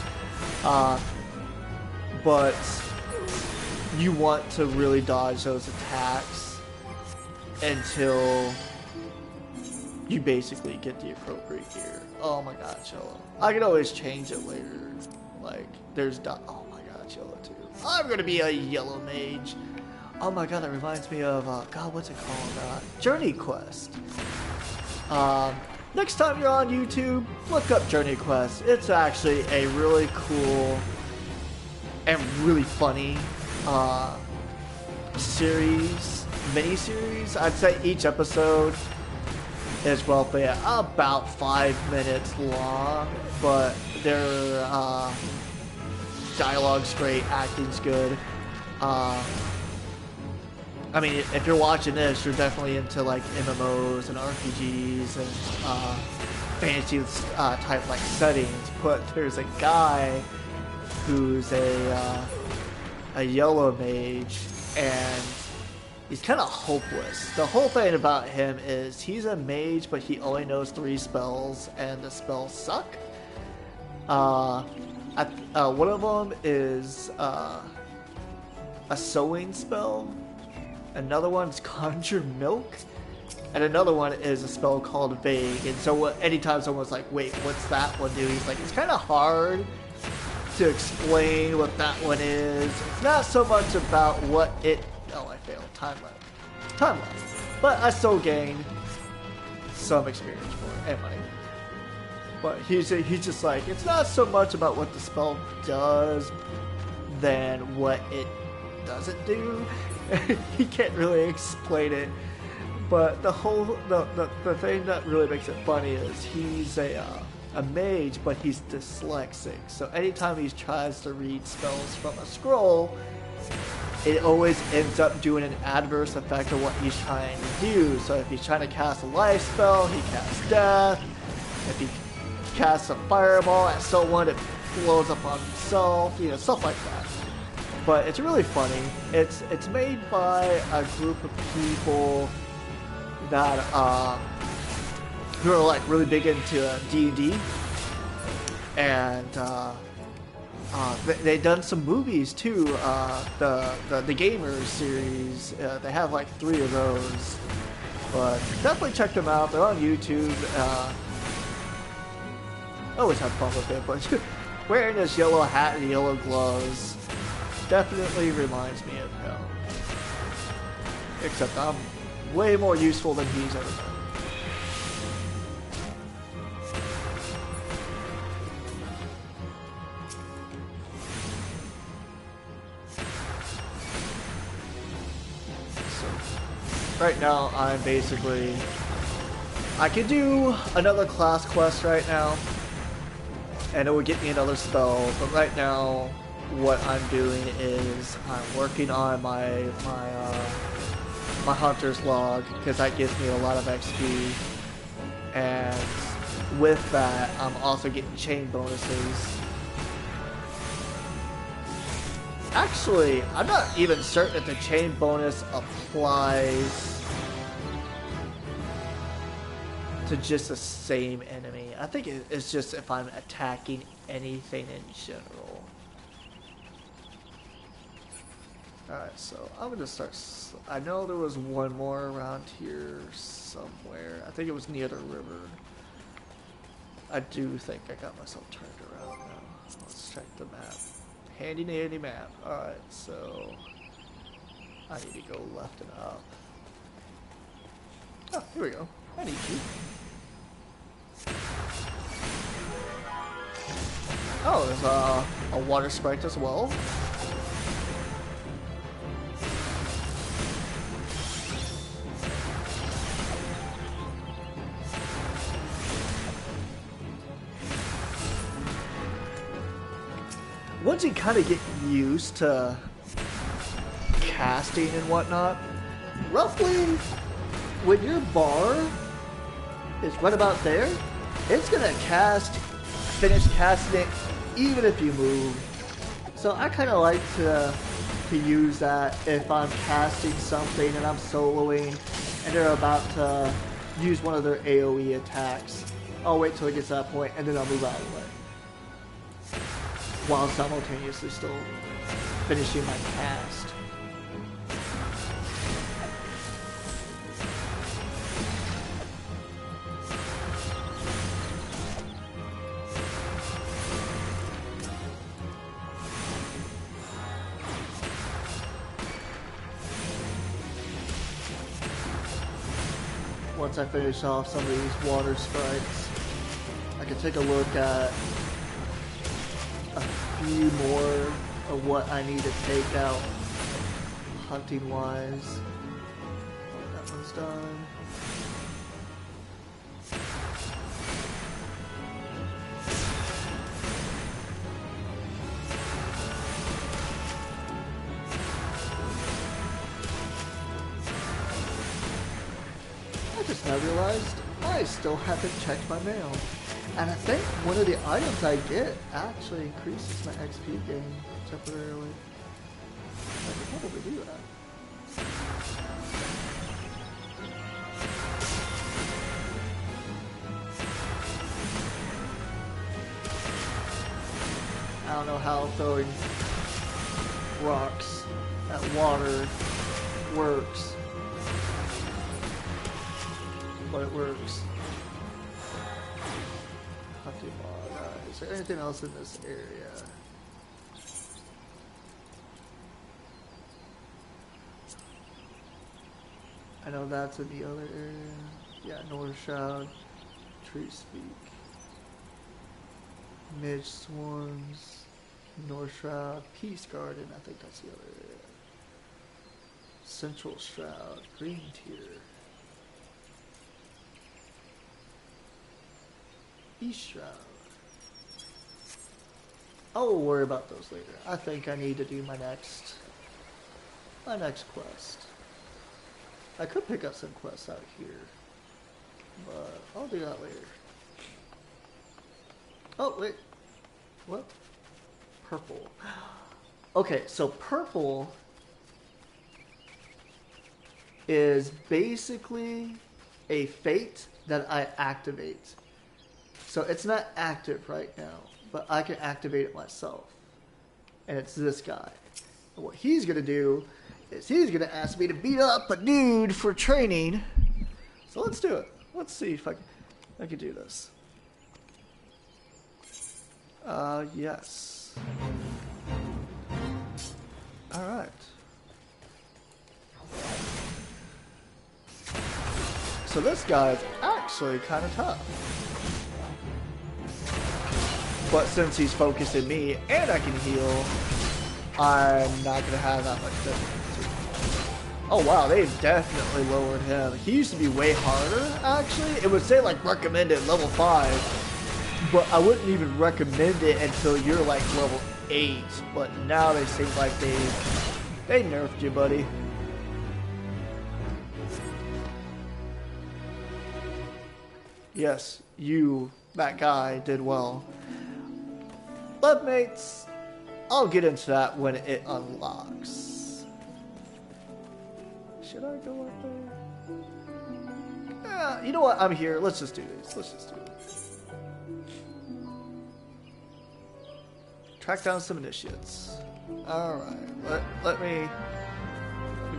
But you want to really dodge those attacks until you basically get the appropriate gear. Oh my god, Cello. I can always change it later. Like, there's... Oh my god, Cello too. I'm gonna be a yellow mage. Oh my god, that reminds me of... God, what's it called? Journey Quest. Next time you're on YouTube, look up Journey Quest. It's actually a really cool and really funny mini-series. I'd say each episode is roughly about 5 minutes long, but their dialogue's great, acting's good. I mean, if you're watching this, you're definitely into like MMOs and RPGs and fantasy type like settings, but there's a guy who's a yellow mage, and he's kind of hopeless. The whole thing about him is he's a mage, but he only knows 3 spells, and the spells suck. One of them is a sowing spell, another one's conjure milk, and another one is a spell called vague. And so anytime someone's like, wait, what's that one do? He's like, it's kind of hard to explain what that one is. It's not so much about what it... Oh, I failed. Time left. But I still gained some experience for it and money. But he's just like, it's not so much about what the spell does than what it doesn't do. He can't really explain it. But the thing that really makes it funny is he's a mage, but he's dyslexic. So anytime he tries to read spells from a scroll, it always ends up doing an adverse effect of what he's trying to do. So if he's trying to cast a life spell, he casts death. If he casts a fireball at someone, it blows up on himself, you know, stuff like that. But it's really funny. It's made by a group of people that who are like really big into D&D, and they've done some movies too. The Gamers series, they have like 3 of those. But definitely check them out. They're on YouTube. I always have fun with it, but wearing this yellow hat and yellow gloves definitely reminds me of him. Except I'm way more useful than he's ever been. Right now, I'm basically... I could do another class quest right now, and it would get me another spell, but right now, what I'm doing is I'm working on my my hunter's log because that gives me a lot of XP, and with that I'm also getting chain bonuses. Actually, I'm not even certain if the chain bonus applies to just the same enemy. I think it's just if I'm attacking anything in general. Alright, so I'm gonna start. I know there was one more around here somewhere. I think it was near the river. I do think I got myself turned around now. Let's check the map. Handy dandy map. Alright, so I need to go left and up. Oh, here we go. I need you. Oh, there's a water sprite as well. Once you kind of get used to casting and whatnot, roughly when your bar is right about there, it's gonna finish casting it even if you move. So I kind of like to use that if I'm casting something and I'm soloing and they're about to use one of their AoE attacks. I'll wait till it gets to that point and then I'll move out of the way, while simultaneously still finishing my cast. Once I finish off some of these water sprites, I can take a look at a few more of what I need to take out hunting wise. That one's done. I just now realized I still haven't checked my mail. And I think one of the items I get actually increases my XP gain temporarily. I could probably do that. I don't know how throwing rocks at water works, but it works. Is there anything else in this area? I know that's in the other area. Yeah, North Shroud, Tree Speak, Midge Swarms, North Shroud, Peace Garden. I think that's the other area. Central Shroud, Green Tier, East Shroud. I'll worry about those later. I think I need to do my next quest. I could pick up some quests out here, but I'll do that later. Oh, wait. What? Purple. Okay, so purple is basically a fate that I activate. So it's not active right now, but I can activate it myself. And it's this guy. And what he's going to do is he's going to ask me to beat up a dude for training. So let's do it. Let's see if I can do this. Yes. Alright. So this guy's actually kind of tough. But since he's focusing me and I can heal, I'm not going to have that much difficulty. Oh wow, they've definitely lowered him. He used to be way harder, actually. It would say like recommended level 5, but I wouldn't even recommend it until you're like level 8. But now they seem like they nerfed you, buddy. Yes, you, that guy, did well. But mates, I'll get into that when it unlocks. Should I go up there? Yeah, you know what? I'm here. Let's just do this. Let's just do this. Track down some initiates. Alright, let me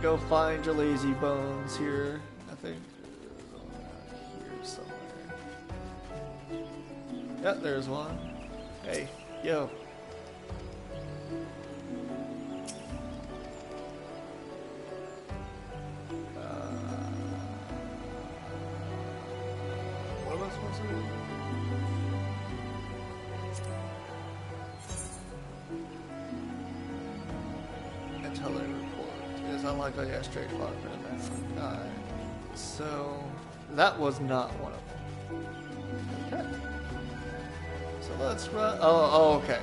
go find your lazy bones here. I think here somewhere. Yep, there's one. Hey, yo. What am I supposed to do? Unlikely, yeah, straight far for the back. Alright. So, that was not one of them. Okay. So let's run. Oh, okay.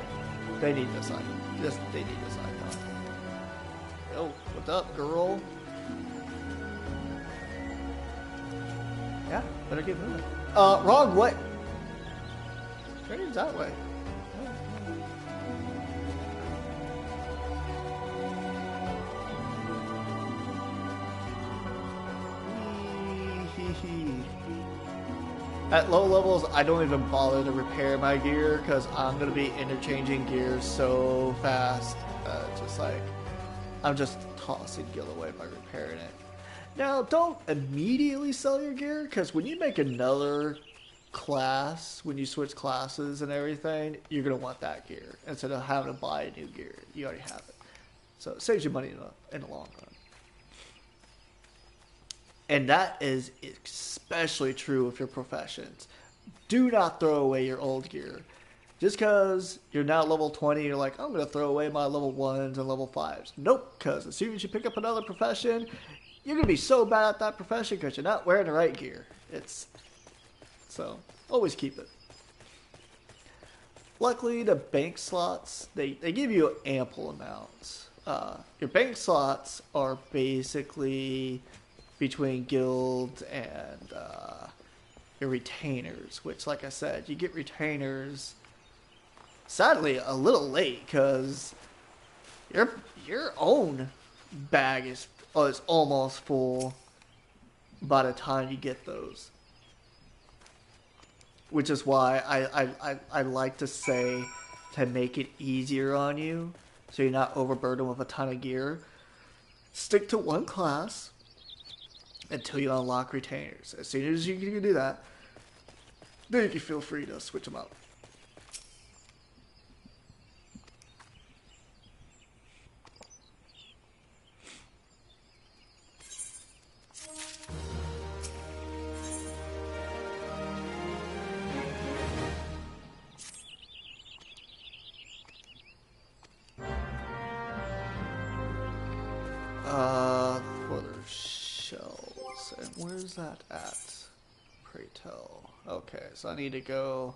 They need this item. They need this item. Yo, what's up, girl? Yeah, better get moving. Wrong way. Training's that way. At low levels, I don't even bother to repair my gear because I'm going to be interchanging gears so fast. Just like, I'm just tossing gear away by repairing it. Now, don't immediately sell your gear because when you make another class, when you switch classes and everything, you're going to want that gear instead of having to buy a new gear. You already have it. So it saves you money in the long run. And that is especially true with your professions. Do not throw away your old gear. Just because you're now level 20, you're like, I'm going to throw away my level 1s and level 5s. Nope, because as soon as you pick up another profession, you're going to be so bad at that profession because you're not wearing the right gear. So, always keep it. Luckily, the bank slots, they give you ample amounts. Your bank slots are basically between guilds and your retainers, which, like I said, you get retainers sadly a little late because your own bag is almost full by the time you get those, which is why I like to say to make it easier on you so you're not overburdened with a ton of gear, stick to one class until you unlock retainers. As soon as you can do that, then you can feel free to switch them out. For their shells. And where's that at? Pray tell. Okay, so I need to go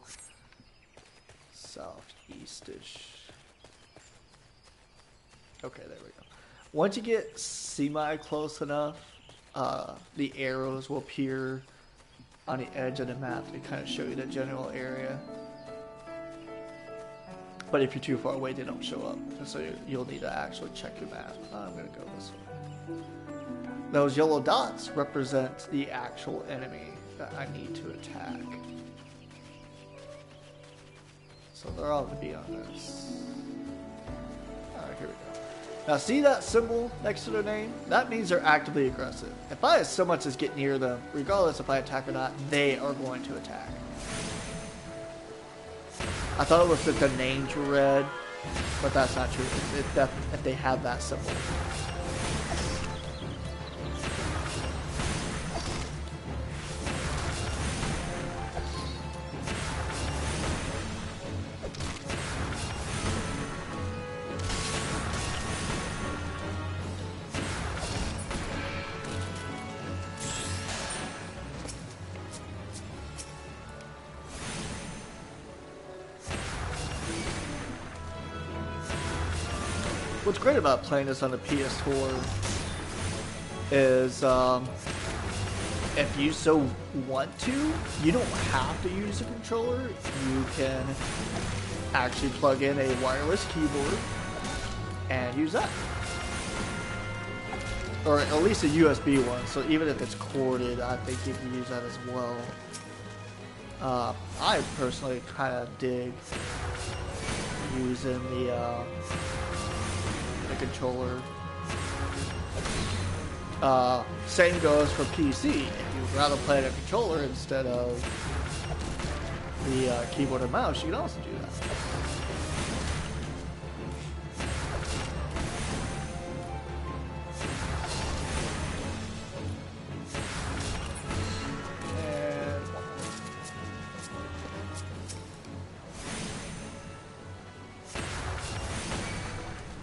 southeast-ish. Okay, there we go. Once you get semi-close enough, the arrows will appear on the edge of the map to kind of show you the general area. But if you're too far away, they don't show up. So you'll need to actually check your map. I'm going to go this way. Those yellow dots represent the actual enemy that I need to attack. So they're all going to be on this. Alright, here we go. Now see that symbol next to their name? That means they're actively aggressive. If I so much as get near them, regardless if I attack or not, they are going to attack. I thought it was that the names were red, but that's not true. It's that if they have that symbol. What's great about playing this on the PS4 is if you so want to, you don't have to use a controller. You can actually plug in a wireless keyboard and use that. Or at least a USB one, so even if it's corded, I think you can use that as well. I personally kind of dig using the controller. Same goes for PC. If you'd rather play a controller instead of the keyboard and mouse, you can also do that.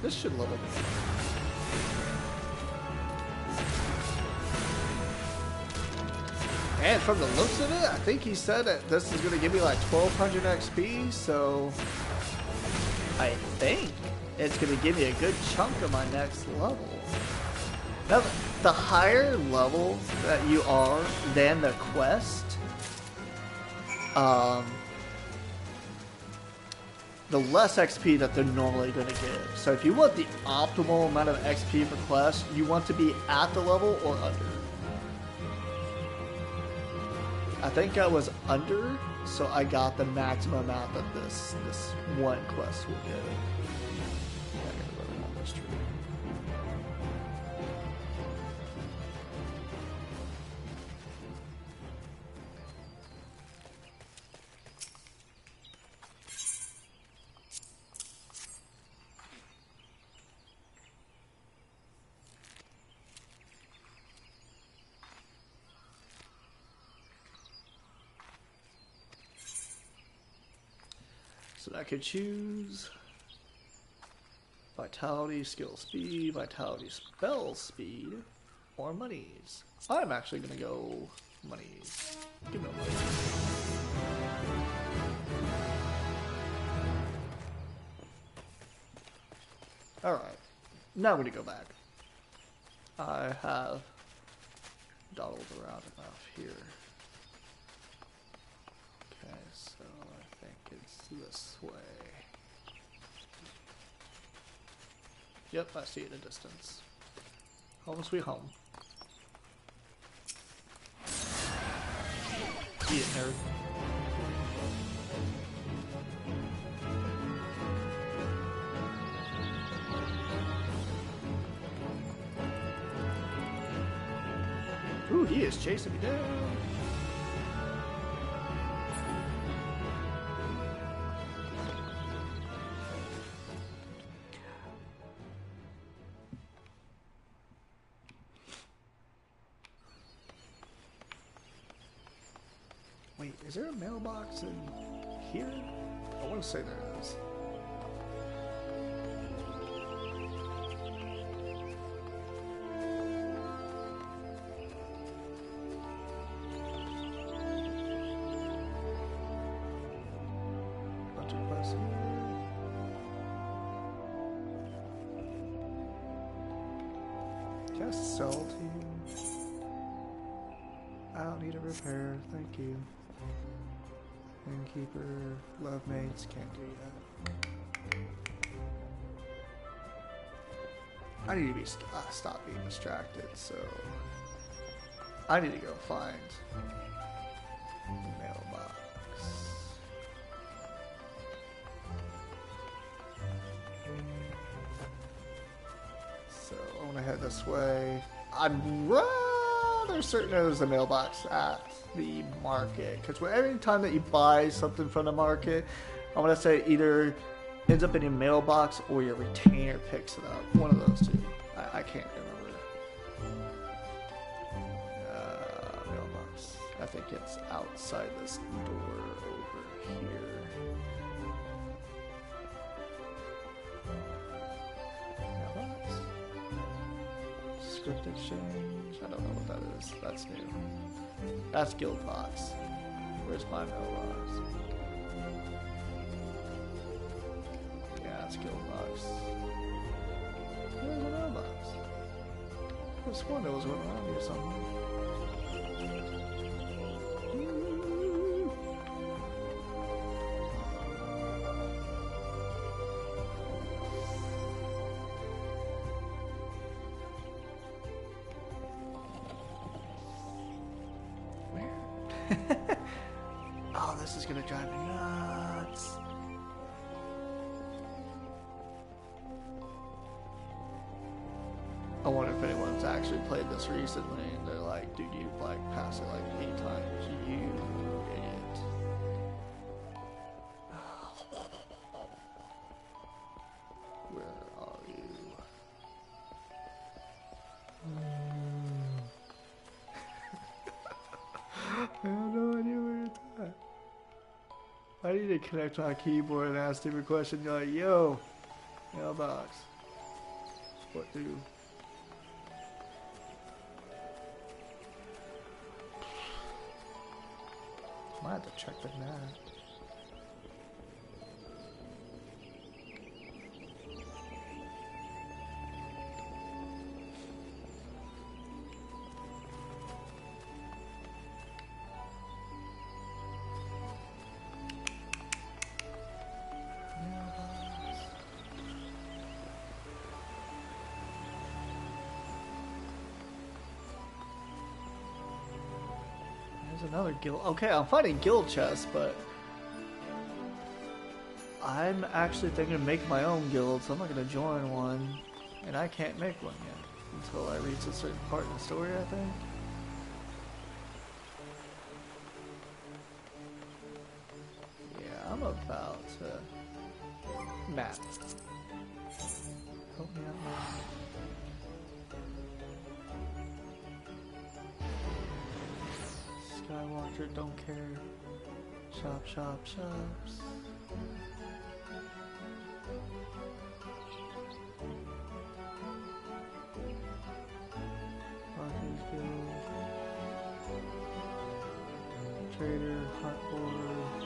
This should level me. And from the looks of it, I think he said that this is going to give me like 1200 XP, so I think it's going to give me a good chunk of my next level. Now, the higher level that you are than the quest, the less XP that they're normally going to give. So if you want the optimal amount of XP for quest, you want to be at the level or under. I think I was under, so I got the maximum amount that this one quest will give. I gotta run around this tree. So I could choose vitality, skill speed, vitality, spell speed, or monies. I'm actually gonna go monies. Give me money. Alright, now we're gonna go back. I have dawdled around enough here. Okay, so I think it's this way. Yep, I see it in the distance. Home sweet home. Eat it, nerd. Ooh, he is chasing me down. Wait, is there a mailbox in here? I want to say there is. Just sell to you. I don't need a repair, thank you. Innkeeper, love mates, can't do that. I need to be stop being distracted, so I need to go find the mailbox. So I want to head this way. I'm rather certain there's a mailbox at the market, because every time that you buy something from the market, I want to say either ends up in your mailbox or your retainer picks it up. One of those two. I can't remember. Mailbox. I think it's outside this door over here. Mailbox? Script exchange? I don't know what that is. That's new. That's Guild Box. Where's my mailbox? Yeah, that's Guild Box. Where's the mailbox? I was wondering it was going around here somewhere. Oh, this is gonna drive me nuts. I wonder if anyone's actually played this recently and they're like, dude, you've like passed it like 8 times. You idiot. Where are you? I have no idea where it's at. I need to connect my keyboard and ask stupid question. You're like, yo, mailbox. What do? Might have to check the map. Another guild. Okay, I'm fighting guild chests, but I'm actually thinking of making my own guild, so I'm not going to join one, and I can't make one yet until I reach a certain part in the story, I think. Yeah, I'm about to map. Help me out, man. Skywatcher, don't care. Shop, shop, shops. Archer's Guild. Trader, hunt board.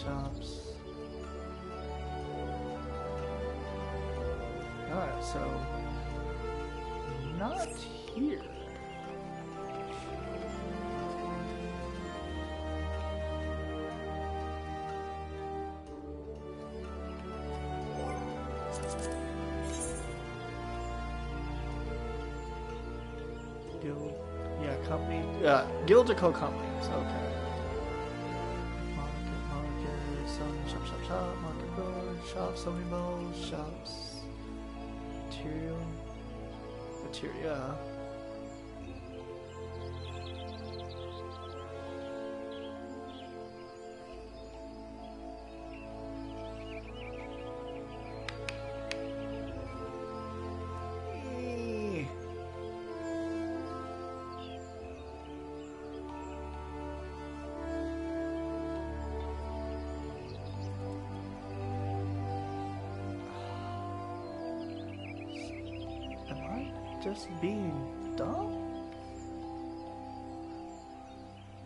Shops. Alright, so not here. Guild, yeah, company, guilds are called companies, okay. Market, shop, market board, shop, sewing bowls, shops, materia. Just being dumb?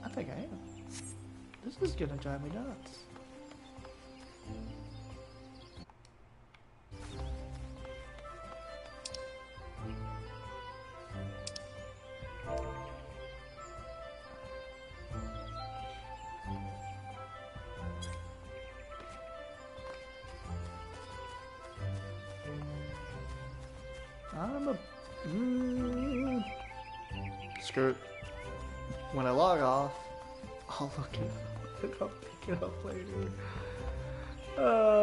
I think I am. This is gonna drive me nuts. I'm a screw it. When I log off, I'll look it up. I'll pick it up later.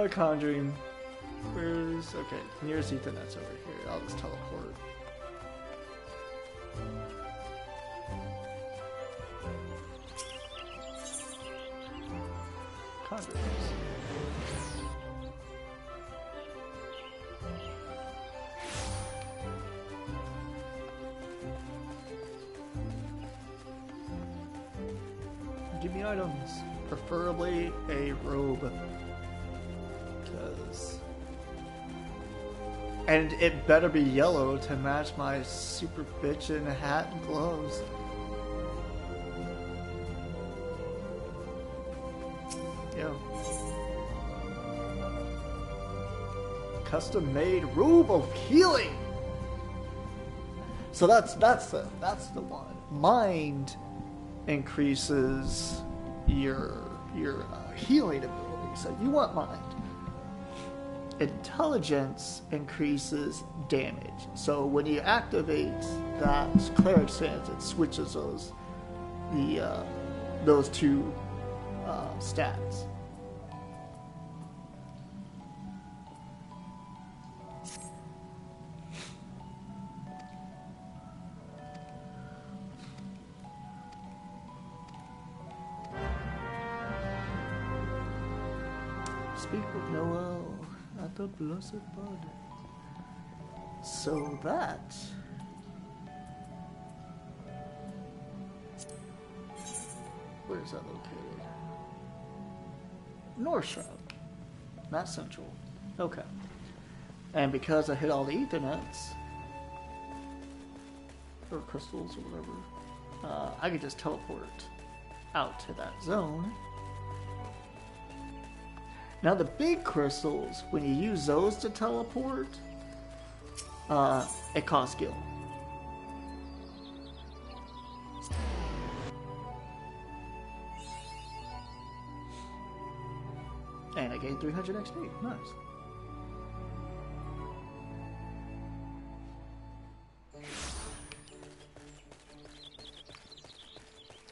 Conjuring. Where's okay? Nearest Ethernet's over here. I'll just teleport. Conjurings. Give me items, preferably a robe, and it better be yellow to match my super bitchin' hat and gloves. Yo, custom made robe of healing. So that's the one. Mind increases your healing ability, so you want mind. Intelligence increases damage, so when you activate that cleric stance, it switches those the those two stats. Speak with Noel at the Blessed Body. So that. Where is that located? North Shroud, not Central. Okay. And because I hit all the Ethernets, or crystals or whatever, I could just teleport out to that zone. Now the big crystals, when you use those to teleport, it costs gil. And I gained 300 XP. Nice.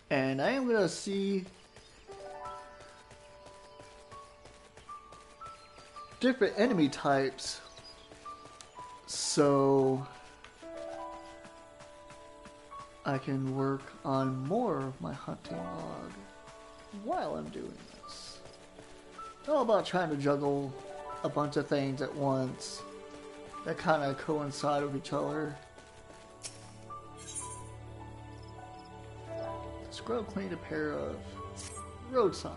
And I am going to see different enemy types. So I can work on more of my hunting log while I'm doing this. It's all about trying to juggle a bunch of things at once that kind of coincide with each other. Scrub cleaned a pair of road signs.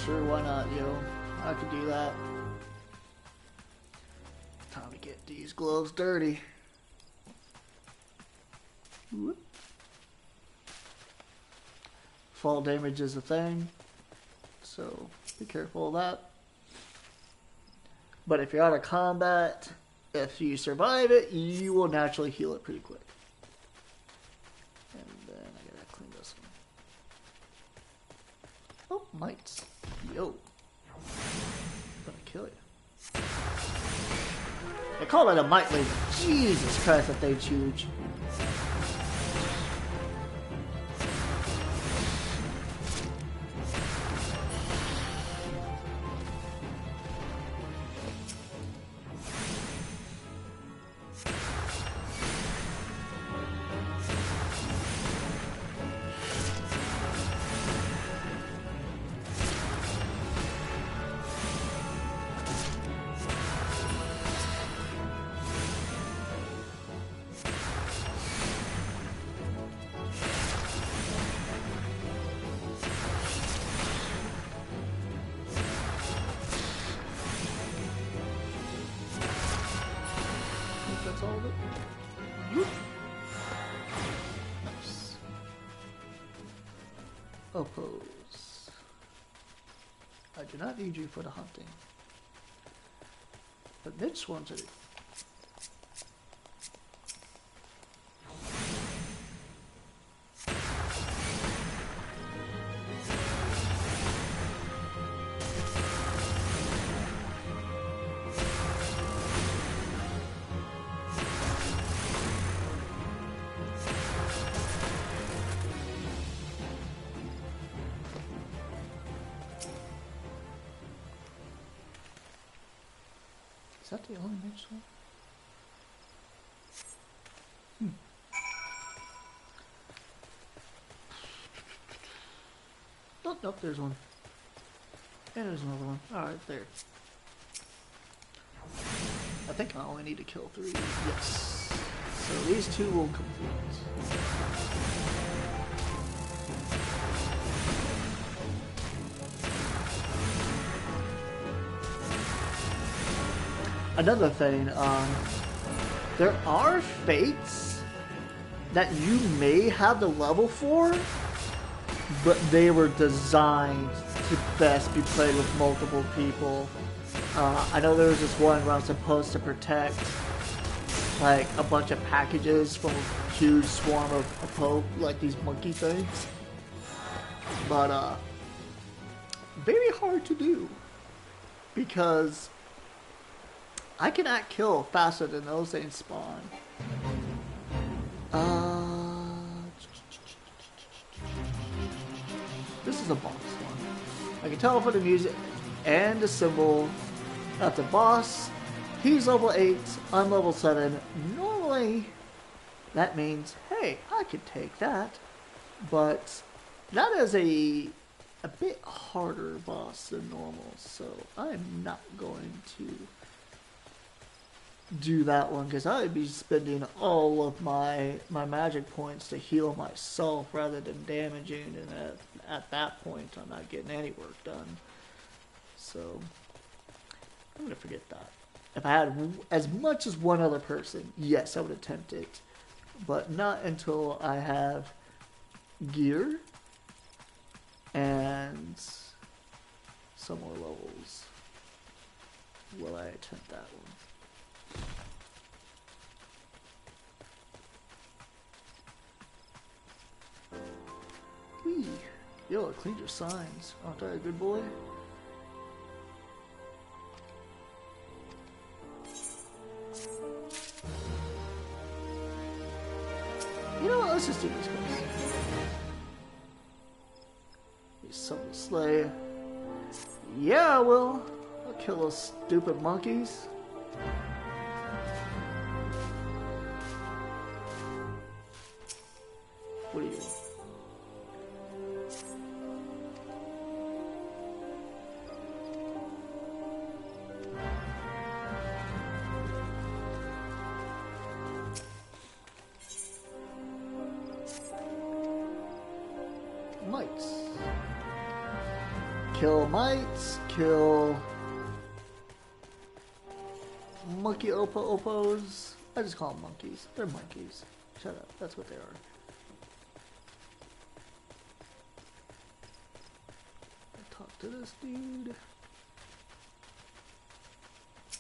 Sure, why not, yo? I could do that. Time to get these gloves dirty. Whoop. Fall damage is a thing, so be careful of that. But if you're out of combat, if you survive it, you will naturally heal it pretty quick. And then I gotta clean this one. Oh, mites. Yo. I'm gonna kill you. They call it a mite laser. Jesus Christ, that thing's huge. Oppose. I do not need you for the hunting. But Mitch wanted it. Is that the only Mitch one? Oh, nope, there's one. And there's another one. Alright, there. I think I only need to kill 3. Yes. So these 2 will complete. Another thing, there are fates that you may have the level for, but they were designed to best be played with multiple people. I know there was this one where I was supposed to protect like a bunch of packages from a huge swarm of like these monkey things, but very hard to do because I cannot kill faster than those things spawn. is a boss one. I can tell from the music and the symbol that the boss, he's level 8, I'm level 7. Normally, that means, hey, I could take that. But that is a bit harder boss than normal, so I'm not going to do that one because I would be spending all of my magic points to heal myself rather than damaging, and at that point I'm not getting any work done. So I'm gonna forget that. If I had as much as one other person, yes, I would attempt it, but not until I have gear and some more levels will I attempt that one. Whee! Yo, I cleaned your signs. Aren't I a good boy? You know what? Let's just do this quest. Summon the Slayer. Yeah, I will. I'll kill those stupid monkeys. What do you want? Mites. Kill mites, kill monkey opos. I just call them monkeys. They're monkeys. Shut up. That's what they are. Talk to this dude.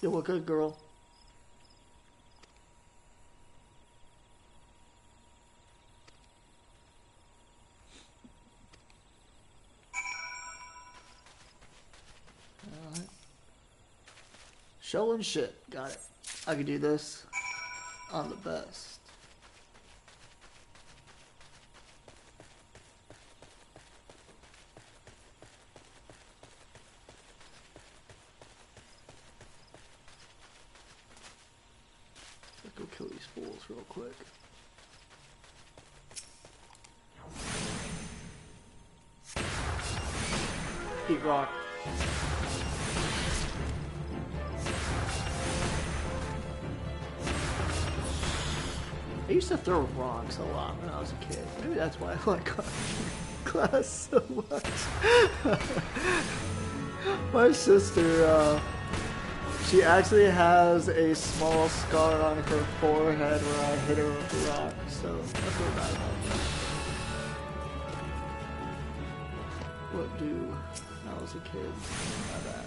You look good, girl. Alright. Showing shit. Got it. I can do this. I'm the best. Let's go kill these fools real quick. Eat rock. I used to throw rocks a lot when I was a kid. Maybe that's why I like class so much. My sister, she actually has a small scar on her forehead where I hit her with a rock, so I feel bad about that. What do when I was a kid? My bad.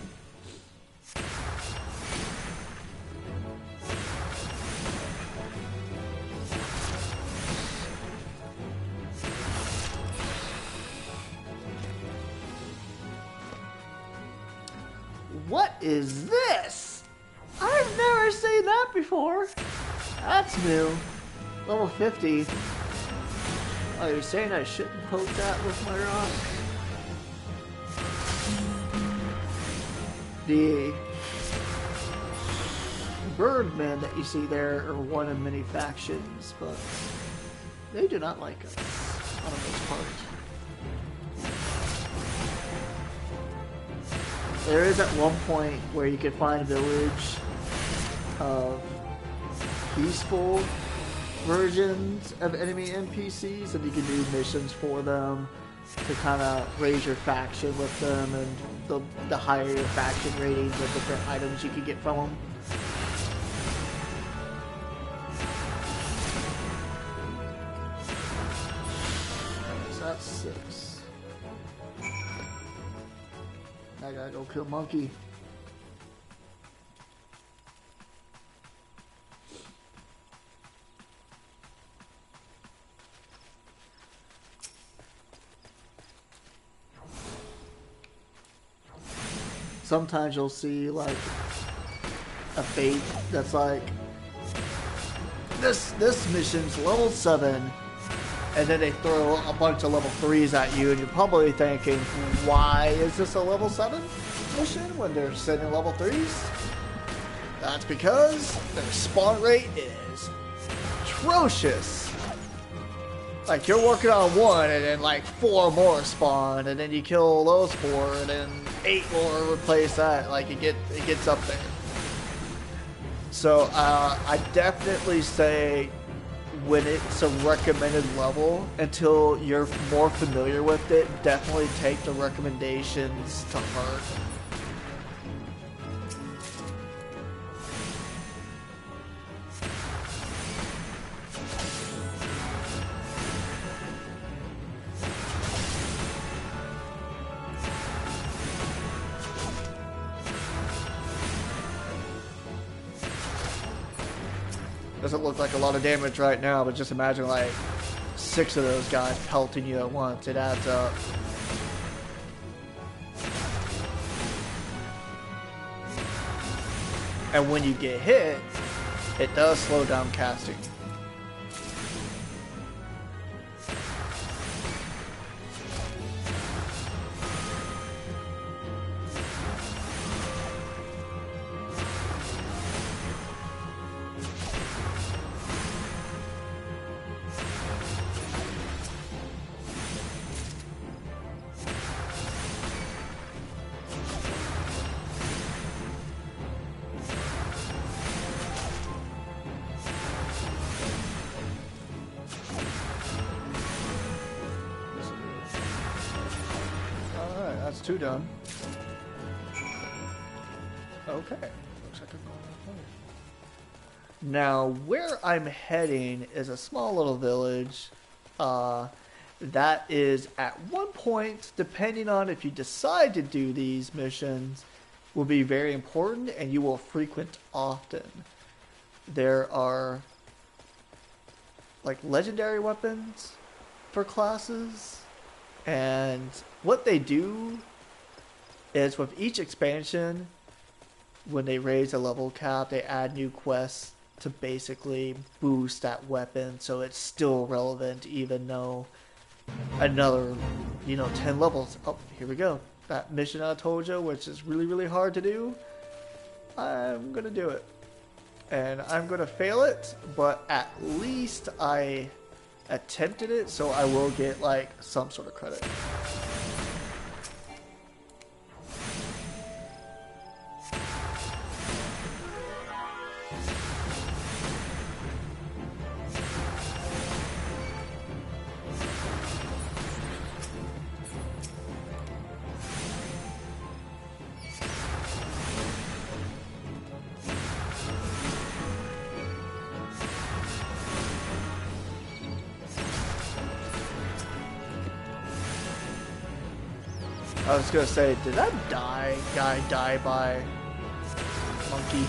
What is this? I've never seen that before. That's new. Level 50. Oh, you're saying I shouldn't poke that with my rock? The Birdmen that you see there are one of many factions, but they do not like us on the most part. There is at one point where you can find a village of peaceful versions of enemy NPCs, and you can do missions for them to kind of raise your faction with them, and the higher your faction ratings, the different items you can get from them. So that's 6. I gotta go kill monkey. Sometimes you'll see like a fate that's like this mission's level 7 and then they throw a bunch of level 3s at you, and you're probably thinking, why is this a level 7 mission when they're sending level 3s? That's because their spawn rate is atrocious. Like, you're working on 1, and then like 4 more spawn, and then you kill those 4, and then 8 more replace that. Like, it gets up there. So I definitely say when it's a recommended level, until you're more familiar with it, definitely take the recommendations to heart. Doesn't look like a lot of damage right now, but just imagine like 6 of those guys pelting you at once. It adds up. And when you get hit, it does slow down casting. That's 2 done. Okay. Looks like now, where I'm heading is a small little village that is at one point, depending on if you decide to do these missions, will be very important and you will frequent often. There are like legendary weapons for classes, and what they do is with each expansion, when they raise a level cap, they add new quests to basically boost that weapon so it's still relevant even though another, 10 levels. Oh, here we go. That mission I told you, which is really, really hard to do, I'm going to do it. And I'm going to fail it, but at least I attempted it, so I will get like some sort of credit. I was gonna say, did that guy die by monkey?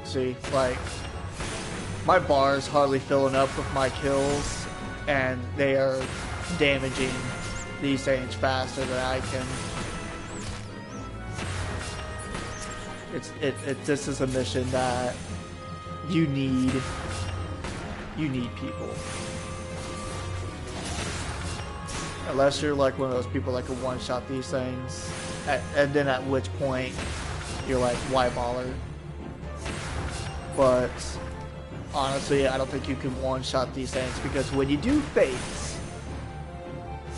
See, like, my bar is hardly filling up with my kills, and they are damaging these things faster than I can. This is a mission that you need people. Unless you're like one of those people that can one-shot these things, and then at which point you're like, why bother? But honestly, I don't think you can one-shot these things, because when you do fates,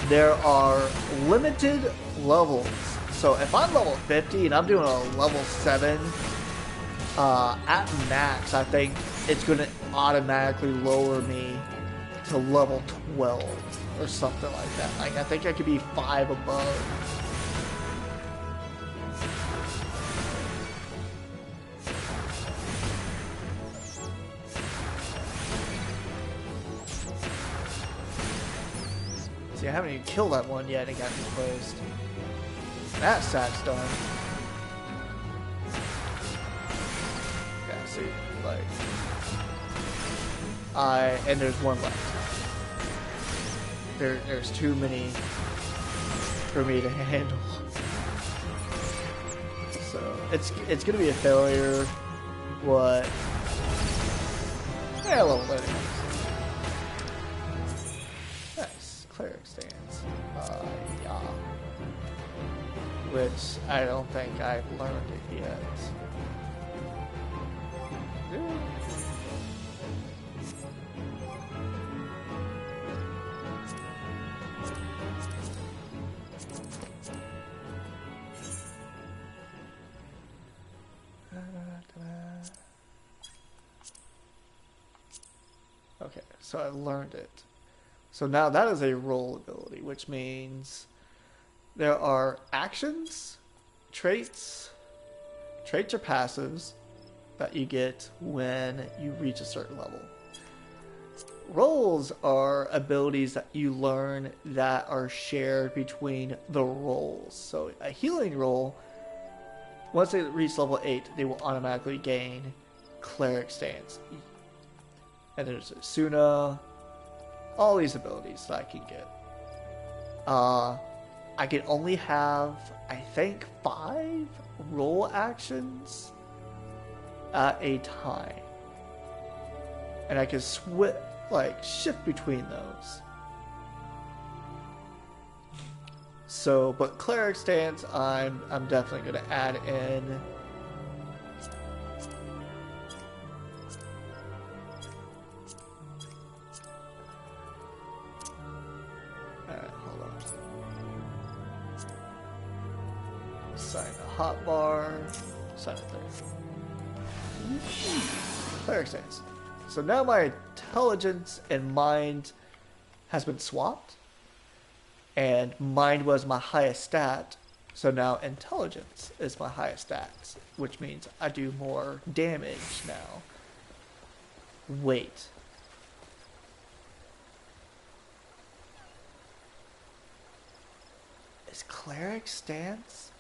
there are limited levels. So if I'm level 50 and I'm doing a level 7, at max, I think it's going to automatically lower me to level 12 or something like that. Like, I think I could be 5 above. See, I haven't even killed that one yet and it got replaced. That sack's done. Yeah, see, like, and there's one left. There's too many for me to handle. So it's gonna be a failure. What? Yeah, a little bit. Nice. Cleric stance. Yeah. Which I don't think I've learned it yet. Okay, so I've learned it. So now that is a roll ability, which means there are actions, traits or passives that you get when you reach a certain level. Rolls are abilities that you learn that are shared between the rolls. So a healing roll, once they reach level 8, they will automatically gain Cleric Stance. And there's Suna, all these abilities that I can get. I can only have, I think, 5 roll actions at a time. And I can shift between those. So, but Cleric Stance, I'm definitely going to add in. Alright, hold on. Assign a hotbar. Assign it there. Cleric Stance. So now my intelligence and mind has been swapped. And mind was my highest stat. So now intelligence is my highest stats, which means I do more damage now. Wait. Is Cleric Stance?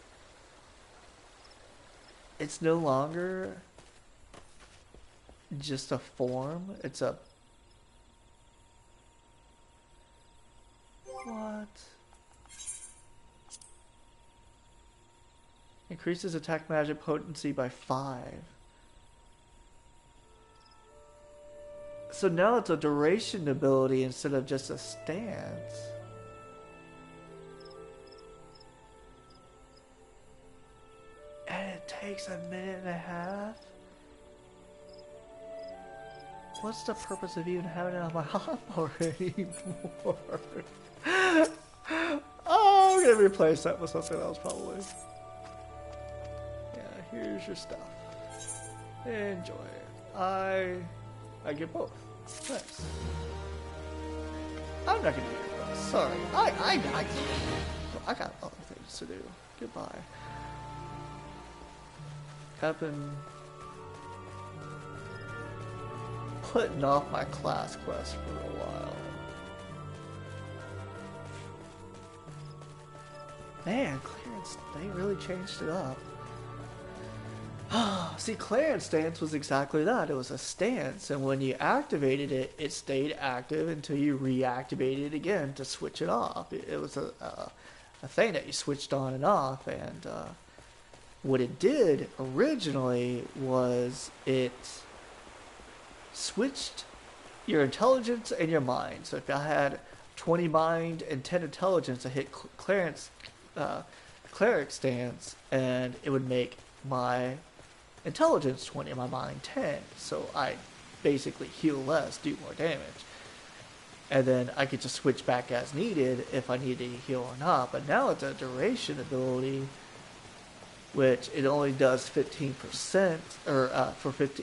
It's no longer just a form. It's a... What? Increases attack magic potency by 5. So now it's a duration ability instead of just a stance. And it takes a minute and a half? What's the purpose of even having it on my hotbar anymore? Oh, I'm gonna replace that with something else probably. Yeah, here's your stuff. Enjoy it. I get both. Nice. I'm not gonna do your both. Sorry. I got other things to do. Goodbye. I've been putting off my class quest for a while. Man, clearance, they really changed it up. See, Cleric Stance was exactly that. It was a stance, and when you activated it, it stayed active until you reactivated it again to switch it off. It was a thing that you switched on and off, and what it did originally was it switched your intelligence and your mind. So if I had 20 mind and 10 intelligence, I hit Cleric Stance, and it would make my intelligence 20 and my mind 10. So I basically heal less, do more damage. And then I could just switch back as needed if I needed to heal or not. But now it's a duration ability, which it only does 15%, or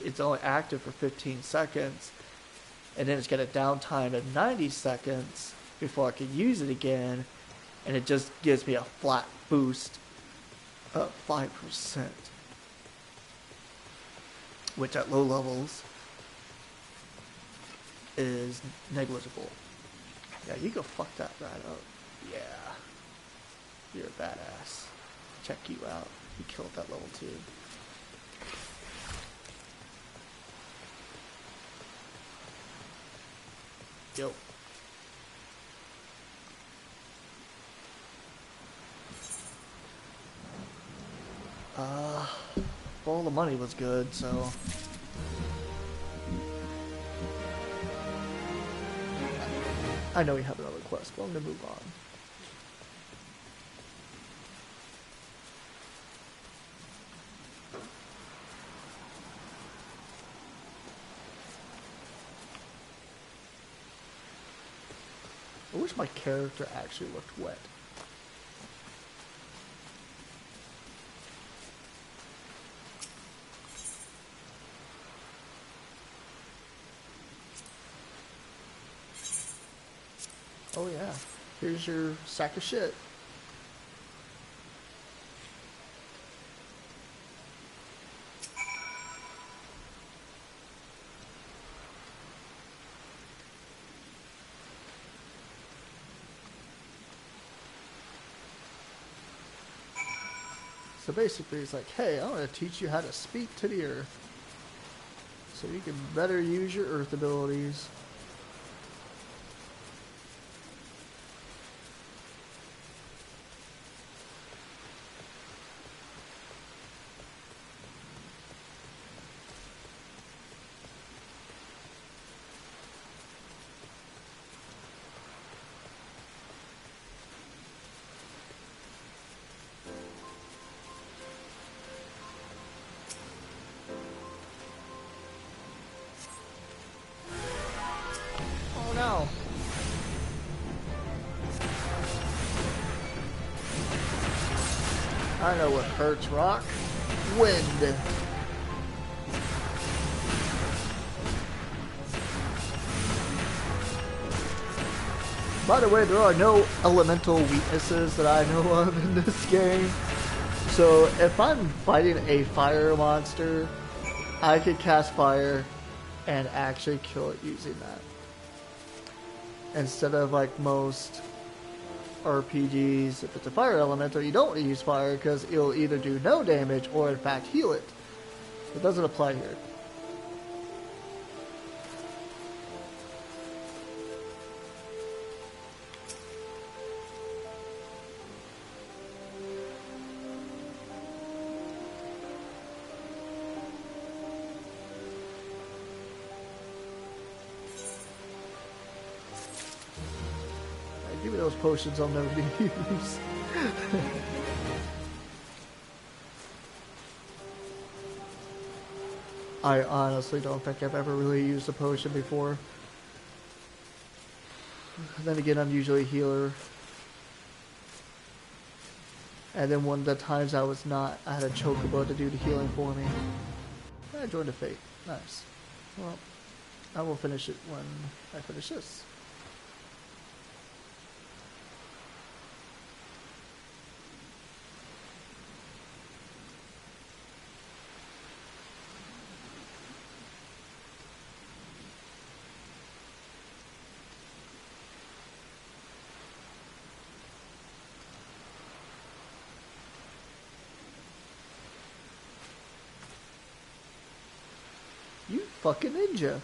it's only active for 15 seconds, and then it's got a downtime of 90 seconds before I can use it again, and it just gives me a flat boost of 5%, which at low levels is negligible. Yeah, you go fuck that right up. Yeah, you're a badass. Check you out. You killed that level 2. Yo. the money was good, so. I know we have another quest, but I'm gonna move on. I wish my character actually looked wet. Oh yeah, here's your sack of shit. So basically it's like, hey, I'm going to teach you how to speak to the earth so you can better use your earth abilities. No. I know what hurts rock. Wind. By the way, there are no elemental weaknesses that I know of in this game. So if I'm fighting a fire monster, I could cast fire and actually kill it using that. Instead of like most RPGs, if it's a fire elemental, you don't use fire because it'll either do no damage or in fact heal it. It doesn't apply here. Give me those potions I'll never use. I honestly don't think I've ever really used a potion before. Then again, I'm usually a healer. And then one of the times I was not, I had a chocobo to do the healing for me. I joined a fate. Nice. Well, I will finish it when I finish this. You fucking ninja.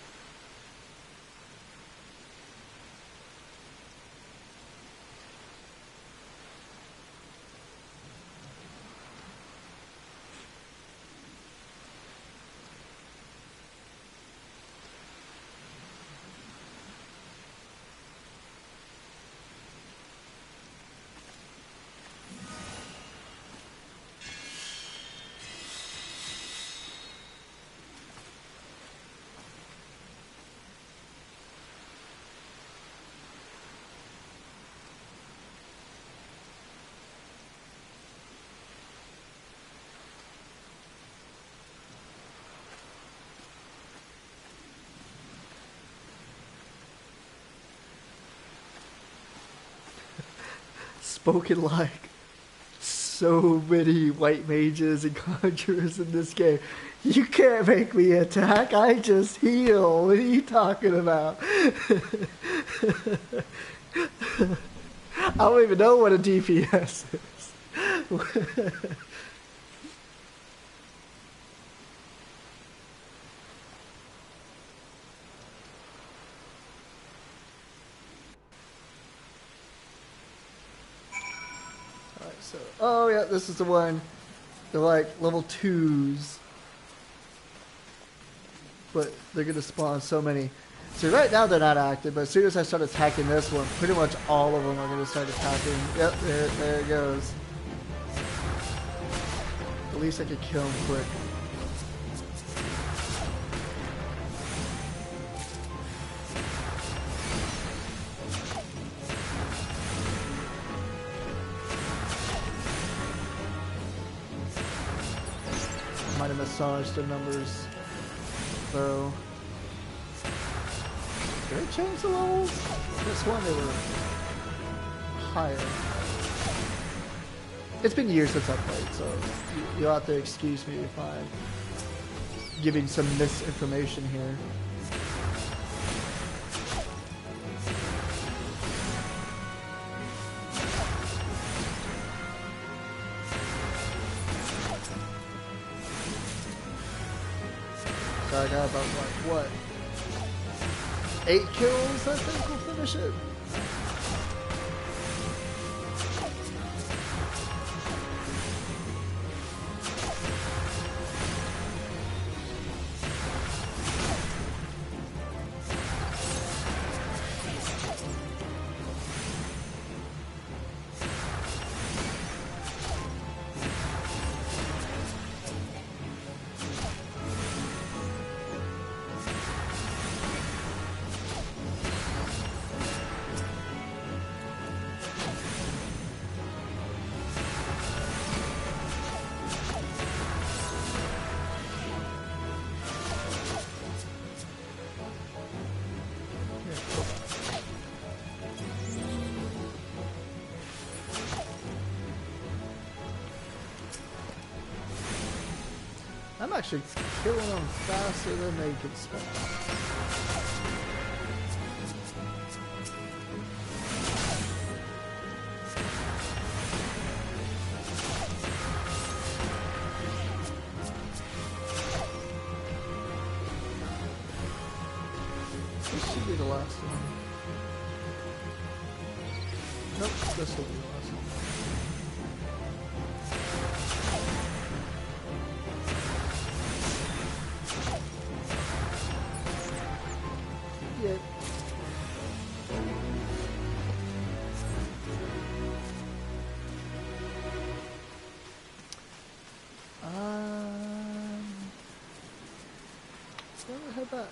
Spoken like so many white mages and conjurers in this game. You can't make me attack, I just heal. What are you talking about? I don't even know what a DPS is. So, oh yeah, this is the one. They're like level 2s. but they're going to spawn so many. So right now they're not active, but as soon as I start attacking this one, pretty much all of them are going to start attacking. Yep, there it goes. At least I could kill him quick. Might have massaged the numbers, though. Did I change the levels? This one they were higher. It's been years since I played, so you'll have to excuse me if I'm giving some misinformation here. So I got about like what? 8 kills, I think we'll finish it. I'm actually killing them faster than they can spell. This should be the last one. Nope, this will be the last one. Yeah. So how about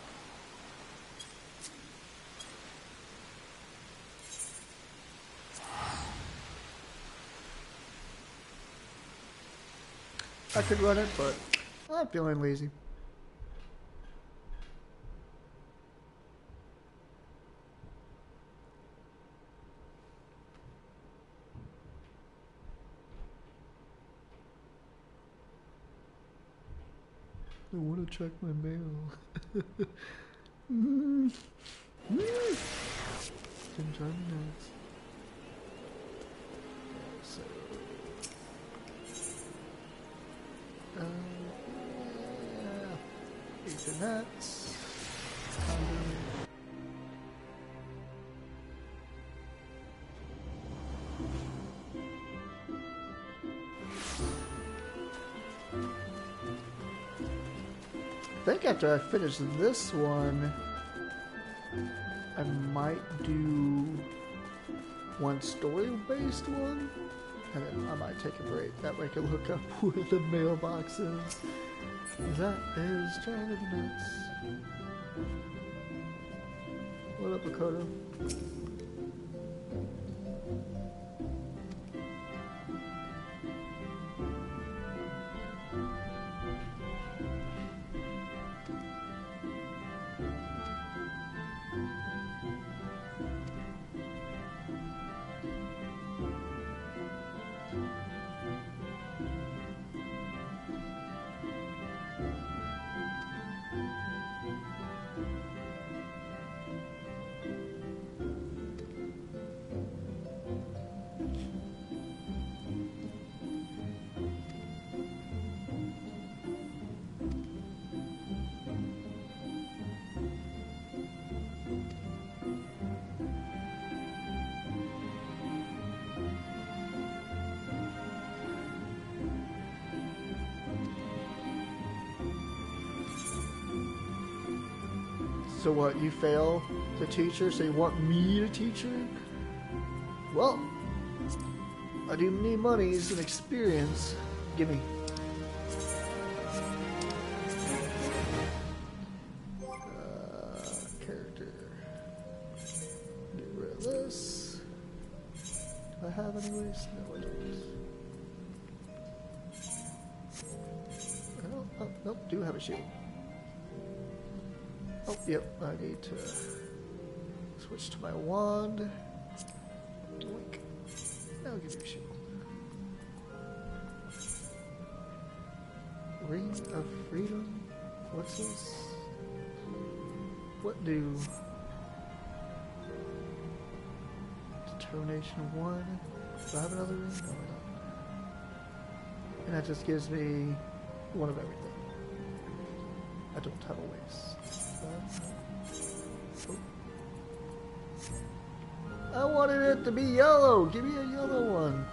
I could run it, but I'm feeling lazy. I want to check my mail. Can drive me nuts. So, yeah, Ethernet. I think after I finish this one, I might do one story-based one, and then I might take a break. That way I can look up where the mailbox is. That is driving me nuts. What up, Dakota? So what, you fail to teach her, so you want me to teach her? Well, I do need monies and experience. Gimme. Character. Get rid of this. Do I have any ways? No, I don't. Oh, nope, do have a shield. Oh, yep, I need to switch to my wand. Doink. Now I'll give you a shield. Ring of Freedom? What's this? What do? Determination 1. Do I have another ring? No, I don't. And that just gives me one of everything. I don't have a waste. I wanted it to be yellow. Give me a yellow one.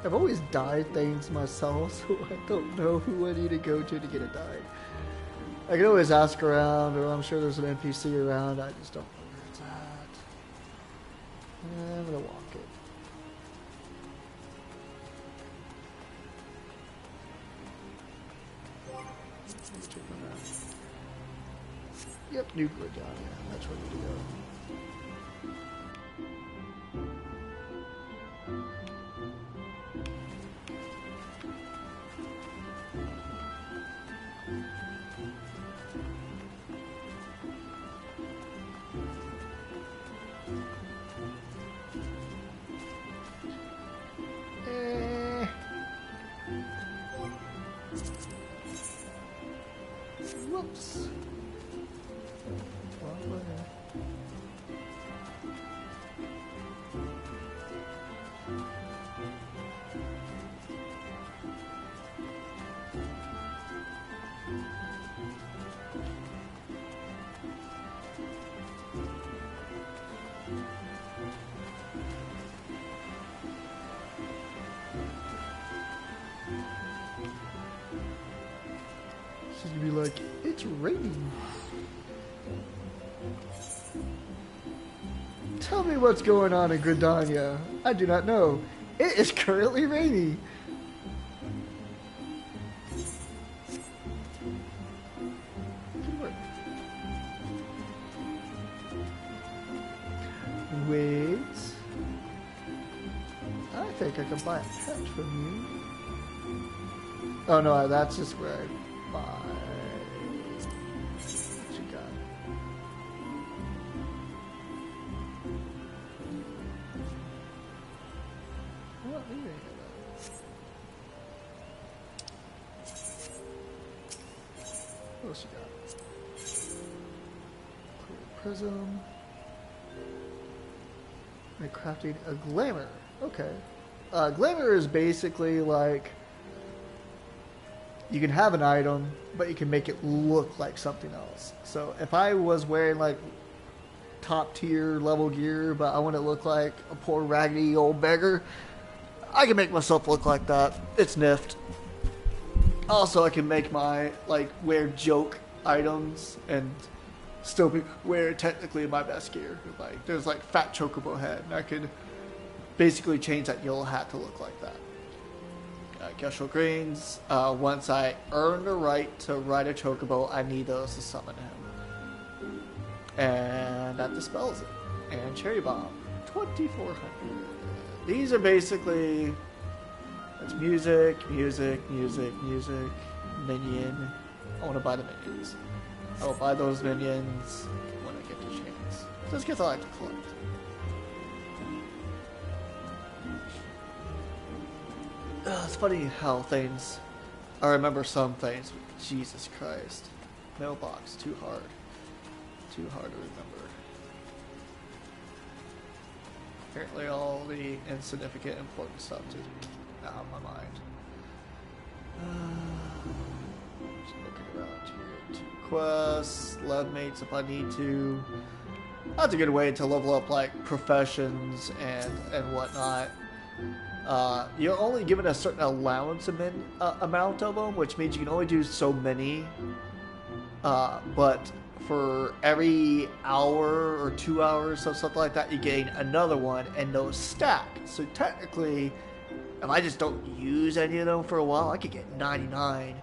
I've always dyed things myself, so I don't know who I need to go to get it dyed. I can always ask around, or I'm sure there's an NPC around. I just don't know where it's at. I'm gonna walk it. Yep, New Gridania. That's where we need to go. Whoops. She's gonna be like, it's raining. Tell me what's going on in Gridania. I do not know. It is currently raining. Good work. Wait. I think I can buy a pet from you. Oh no, that's just where I buy. What you got? What are you gonna get? What else you got? Clear prism. And crafting a glamour. Okay. Glamour is basically like you can have an item, but you can make it look like something else. So if I was wearing like top tier level gear, but I want to look like a poor raggedy old beggar, I can make myself look like that. It's nift. Also, I can make my wear joke items and still wear technically my best gear. Like there's like fat chocobo head, and I could basically change that yellow hat to look like that. Gesho Greens. Once I earn the right to ride a chocobo, I need those to summon him. And that dispels it. And Cherry Bomb. 2,400. These are basically... That's music, music, music, music, minion. I want to buy the minions. I will buy those minions when I get the chance. Just because I like to collect. It's funny how things... I remember some things. Jesus Christ. Mailbox. Too hard. Too hard to remember. Apparently all the insignificant important stuff is out of my mind. Just looking around here. 2 quests. Love mates if I need to. That's a good way to level up like professions and whatnot. You're only given a certain allowance amount of them, which means you can only do so many. But for every hour or 2 hours or something like that, you gain another one, and those stack. So technically, if I just don't use any of them for a while, I could get 99,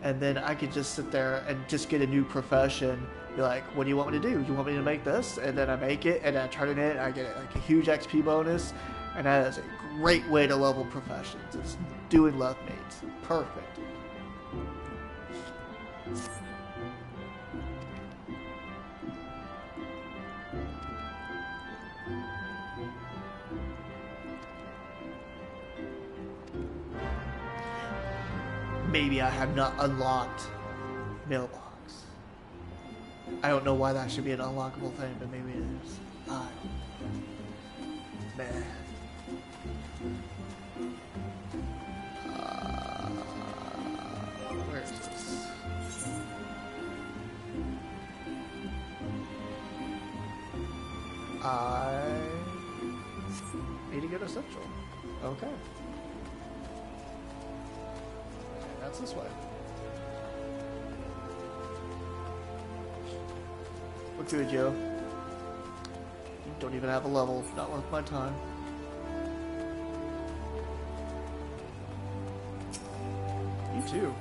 and then I could just sit there and just get a new profession. Be like, what do you want me to do? You want me to make this? And then I make it, and then I turn it in, and I get like a huge XP bonus, and that is a great way to level professions. It's doing love mates. Perfect. Maybe I have not unlocked mailbox. I don't know why that should be an unlockable thing, but maybe it is. Man. Where is this? I need to go to Central. Okay. That's this way. What good, Joe? You don't even have a level. Not worth my time. You too.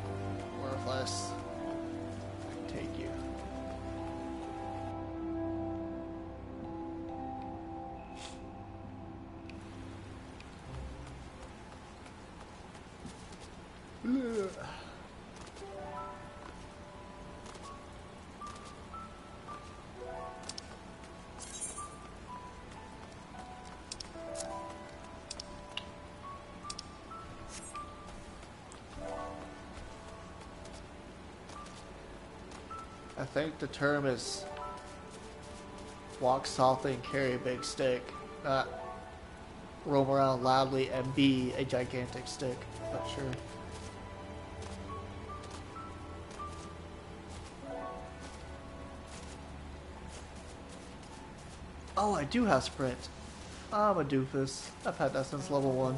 Worthless. I can take you. Ugh. I think the term is walk softly and carry a big stick, not roam around loudly and be a gigantic stick. Not sure. Oh, I do have sprint. I'm a doofus. I've had that since level 1.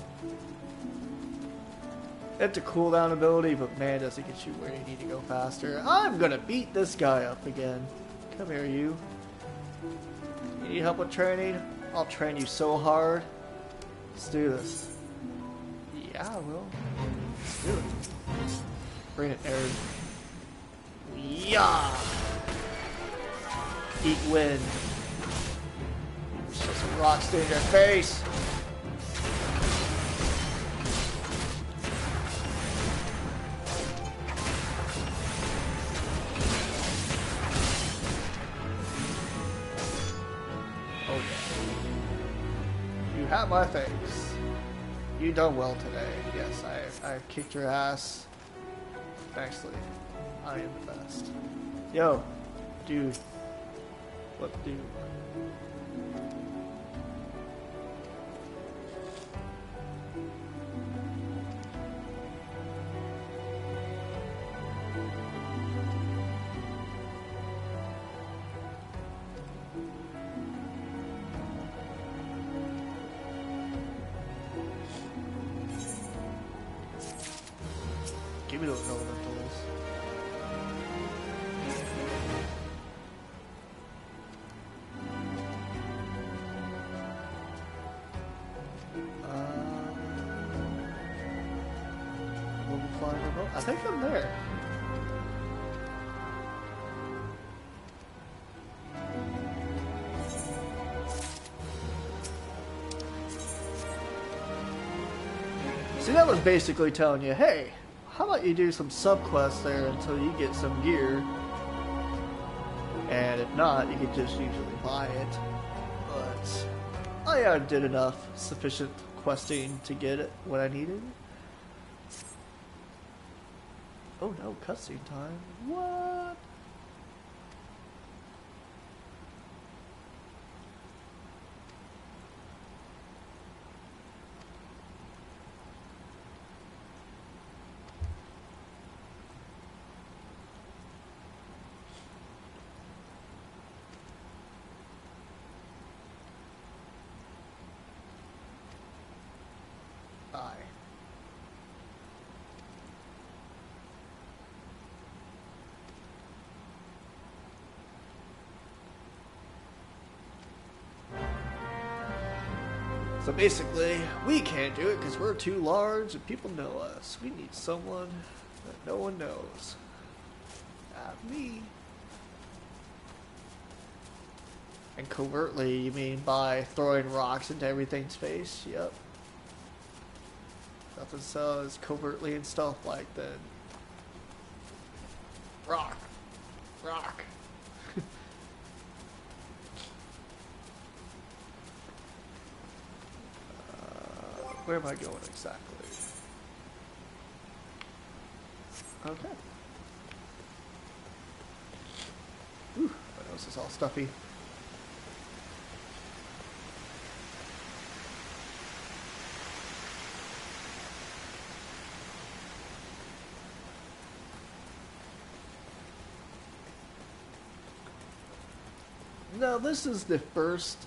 It's a cooldown ability, but man, does it get you where you need to go faster. I'm gonna beat this guy up again. Come here, you. You need help with training? I'll train you so hard. Let's do this. Yeah, I will. Let's do it. Bring it, nerd. Yeah! Eat wind. Show some rocks in your face. Have my thanks. You done well today. Yes, I kicked your ass. Actually, I am the best. Yo, dude. What dude? Give me those elementals. Level 5 remote. I think I'm there. See, that was basically telling you, hey, how about you do some subquests there until you get some gear? And if not, you could just usually buy it. But I did enough sufficient questing to get it what I needed. Oh no, cutscene time. What? So basically, we can't do it because we're too large and people know us. We need someone that no one knows. Not me. And covertly, you mean by throwing rocks into everything's face? Yep. Nothing so as covertly and stuff like that. Rock. Rock. Where am I going exactly? Okay. Whew, my nose is all stuffy. Now, this is the first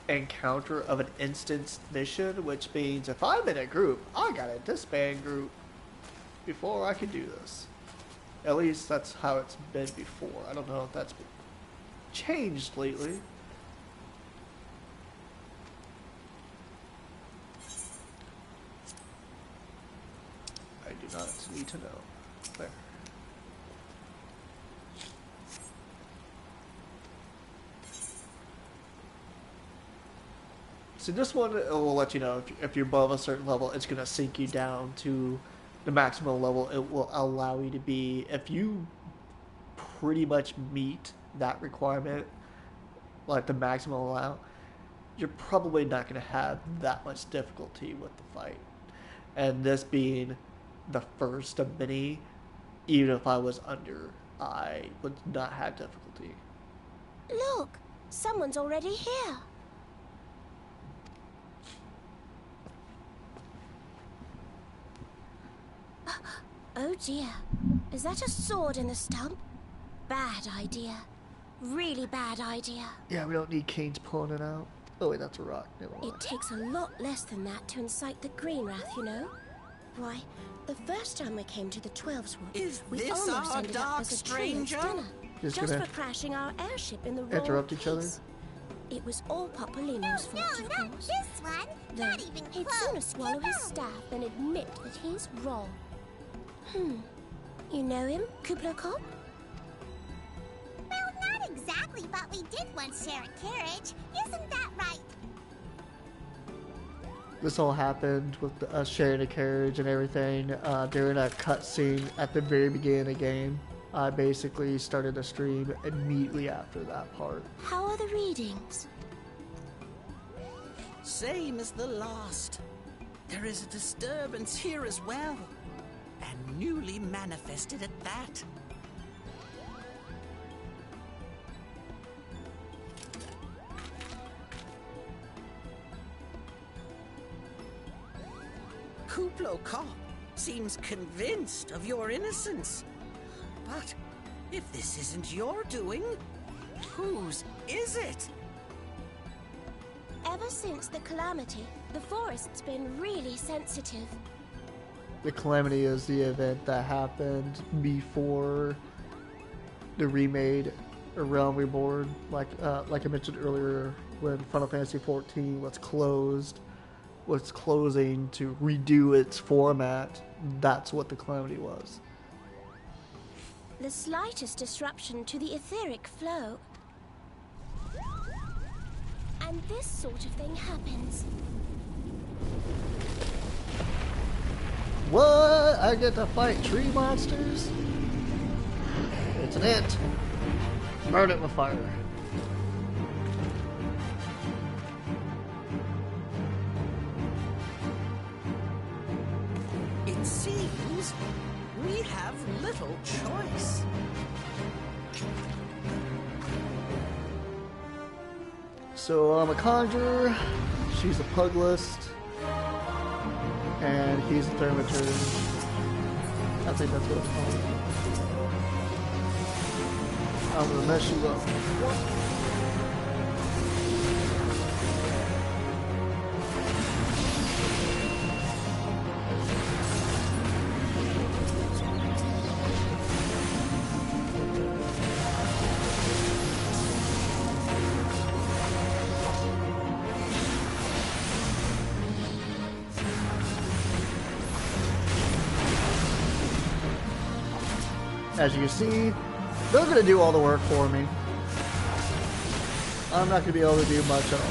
encounter of an instance mission, which means if I'm in a group, I gotta disband group before I can do this. At least that's how it's been before. I don't know if that's been changed lately. I do not need to know. There. So this one will let you know if you're above a certain level, it's going to sink you down to the maximum level it will allow you to be. If you pretty much meet that requirement, like the maximum allow, you're probably not going to have that much difficulty with the fight. And this being the first of many, even if I was under, I would not have difficulty. Look, someone's already here. Oh dear, is that a sword in the stump? Bad idea. Really bad idea. Yeah, we don't need canes pulling it out. Oh wait, that's a rock. Never mind. It takes a lot less than that to incite the Greenwrath, you know? Why, the first time we came to the 12's Wood, we almost ended up as a stranger dinner, just for crashing our airship in the wrong interrupt each other? It was all Papolino's fault, of not course. this one. Though Not even he'd close. sooner swallow his staff than admit that he's wrong. You know him, Kubla Kop? Well, not exactly, but we did once share a carriage. Isn't that right? This all happened with us sharing a carriage and everything during a cutscene at the very beginning of the game. I basically started a stream immediately after that part. How are the readings? Same as the last. There is a disturbance here as well. And newly manifested at that. Kubla Kop seems convinced of your innocence. But if this isn't your doing, whose is it? Ever since the calamity, the forest's been really sensitive. The Calamity is the event that happened before the remade Realm Reborn, like I mentioned earlier, when Final Fantasy XIV was closing to redo its format. That's what the Calamity was. The slightest disruption to the etheric flow, and this sort of thing happens. What? I get to fight tree monsters? It's an ant. Burn it with fire. It seems we have little choice. So I'm a conjurer, she's a puglist, and he's a thermaturge. I think that's what it's called. I'm gonna mess you up. As you can see, they're going to do all the work for me. I'm not going to be able to do much at all.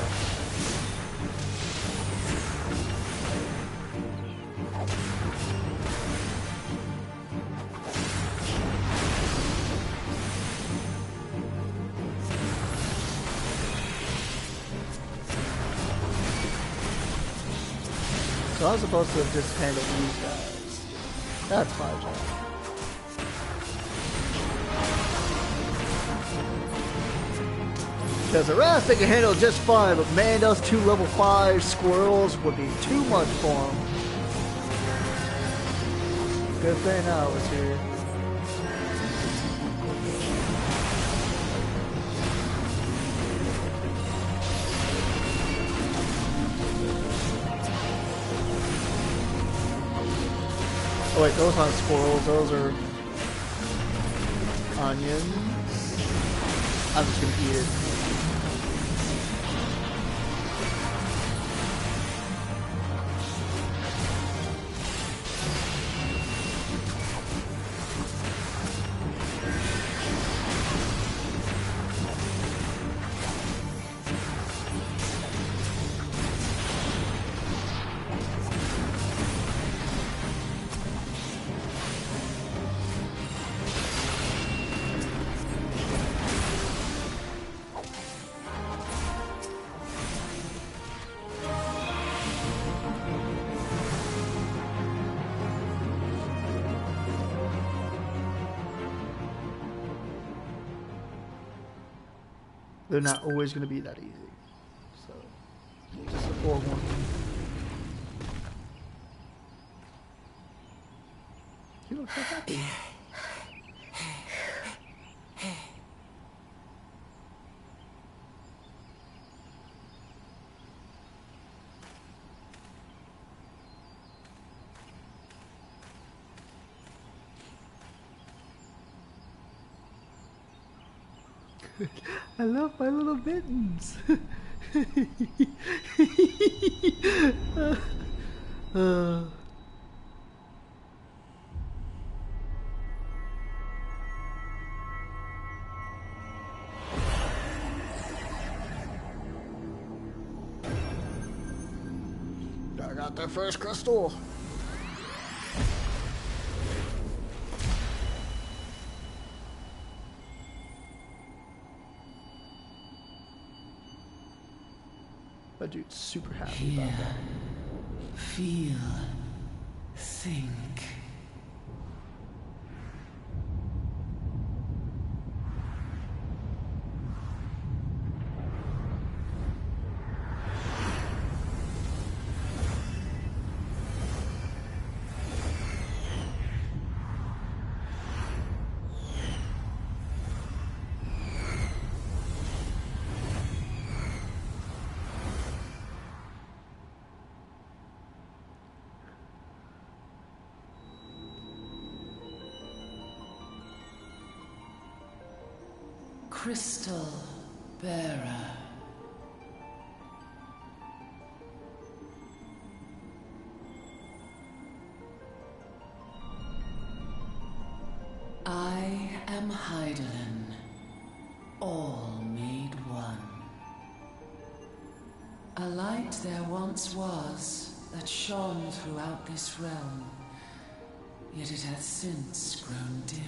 So I'm supposed to just handle these guys. That's my job. Because the rest they can handle just fine, but man, those 2 level 5 squirrels would be too much for them. Good thing I was here. Oh wait, those aren't squirrels, those are onions. I'm just gonna eat it. They're not always going to be that easy. So, just a forewarning. You look so happy. I love my little mittens. I got the first crystal. That dude's super happy about that. Feel, think. Crystal Bearer. I am Hydaelyn, all made one. A light there once was that shone throughout this realm, yet it hath since grown dim.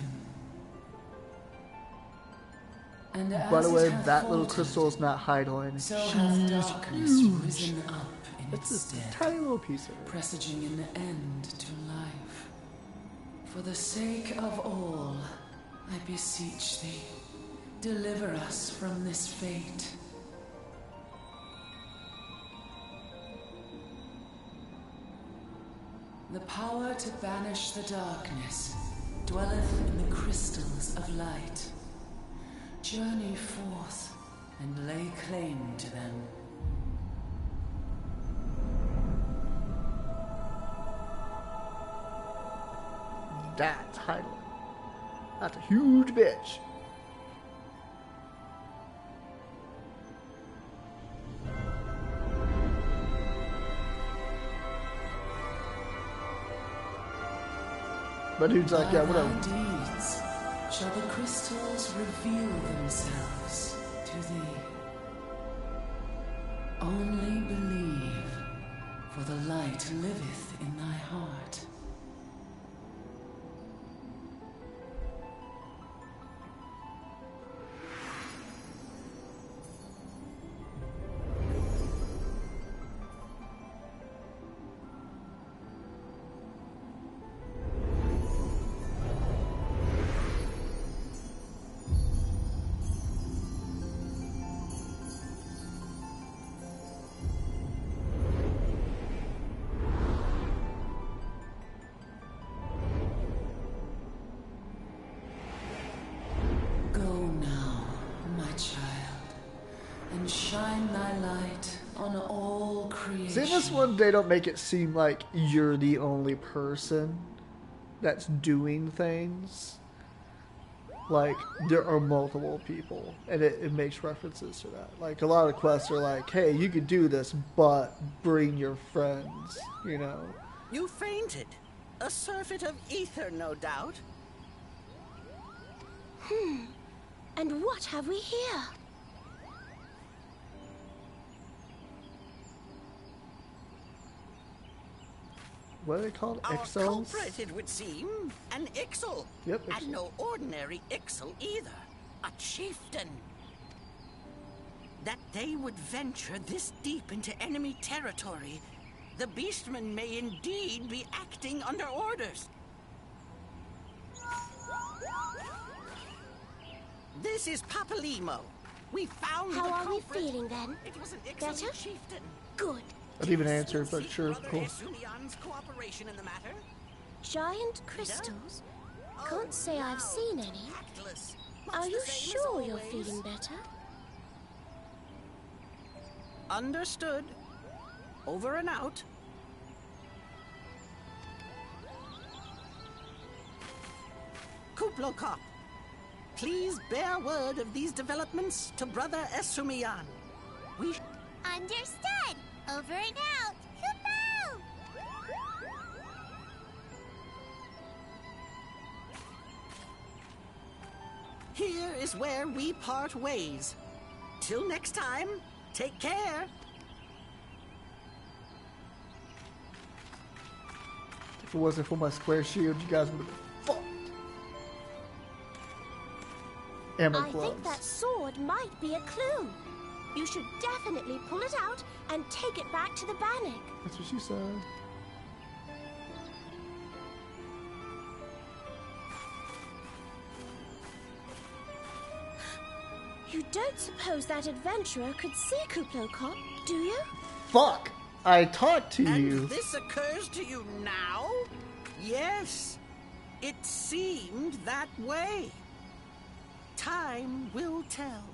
And by the way, that little crystal is not Hydaelyn. So hath darkness risen up in It's its a stead, tiny little piece of it. presaging an end to life. For the sake of all, I beseech thee, deliver us from this fate. The power to banish the darkness dwelleth in the crystals of light. Journey forth and lay claim to them. That's Hydaelyn. That's a huge bitch. But dude's like, yeah, whatever. Deeds, shall the crystals reveal themselves to thee. Only believe, for the light liveth in thy heart. See, in this one, they don't make it seem like you're the only person that's doing things. Like, there are multiple people, and it makes references to that. Like, a lot of quests are like, hey, you could do this, but bring your friends, you know? You fainted. A surfeit of ether, no doubt. And what have we here? What are they called? Our Ixals? culprit, it would seem. An Ixal. Yep. And no ordinary Ixal either. A chieftain. That they would venture this deep into enemy territory, the beastmen may indeed be acting under orders. This is Papalimo. We found How the are culprit. we feeling then? It was an Ixal Better? chieftain. Good. I didn't even answer, but sure, cool. Esumian's cooperation in the matter. Giant crystals? Can't say I've seen any. Tactless. Much Are the you same as sure you're always. feeling better? Understood. Over and out. Kuplokop, please bear word of these developments to Brother Esumian. We... Understood. Over and out. Kupo! Here is where we part ways. Till next time, take care. If it wasn't for my square shield, you guys would have been fucked. And my I gloves. think that sword might be a clue. You should definitely pull it out and take it back to the Bannock. That's what she said. You don't suppose that adventurer could see Kuplokop, do you? Fuck! I talked to you. And this occurs to you now? Yes. It seemed that way. Time will tell.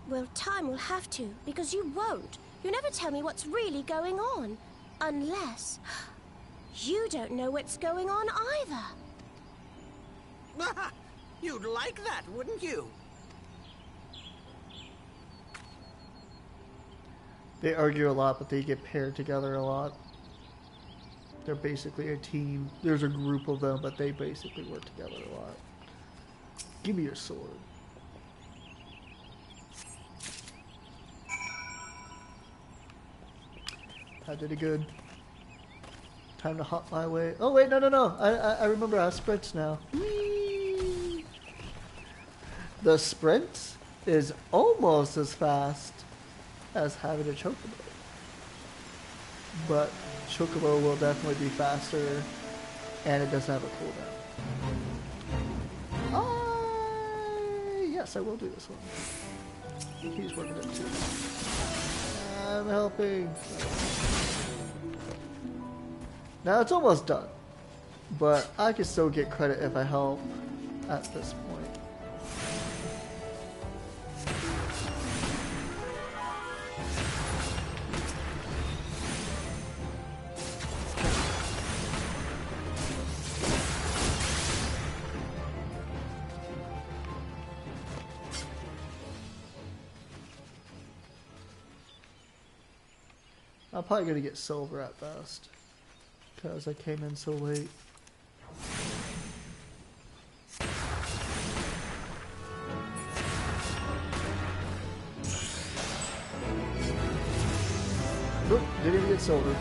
Well, time will have to, because you won't. You never tell me what's really going on. Unless... you don't know what's going on either. You'd like that, wouldn't you? They argue a lot, but they get paired together a lot. They're basically a team. There's a group of them, but they basically work together a lot. Give me your sword. I did it good. Time to hop my way. Oh wait, no. I remember how sprints now. Whee! The sprint is almost as fast as having a chocobo. But chocobo will definitely be faster, and it doesn't have a cooldown. Yes, I will do this one. He's working it too. I'm helping. Now it's almost done, but I can still get credit if I help at this point. I'm probably going to get silver at best, because I came in so late. Nope, didn't even get silver.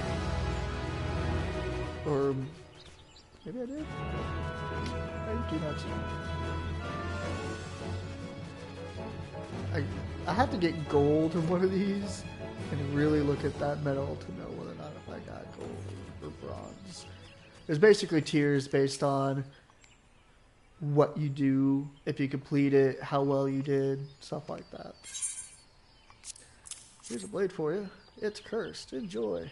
Or maybe I did? I do not see. I have to get gold in one of these and really look at that medal to know whether or not if I got gold or bronze. There's basically tiers based on what you do, if you complete it, how well you did, stuff like that. Here's a blade for you. It's cursed. Enjoy.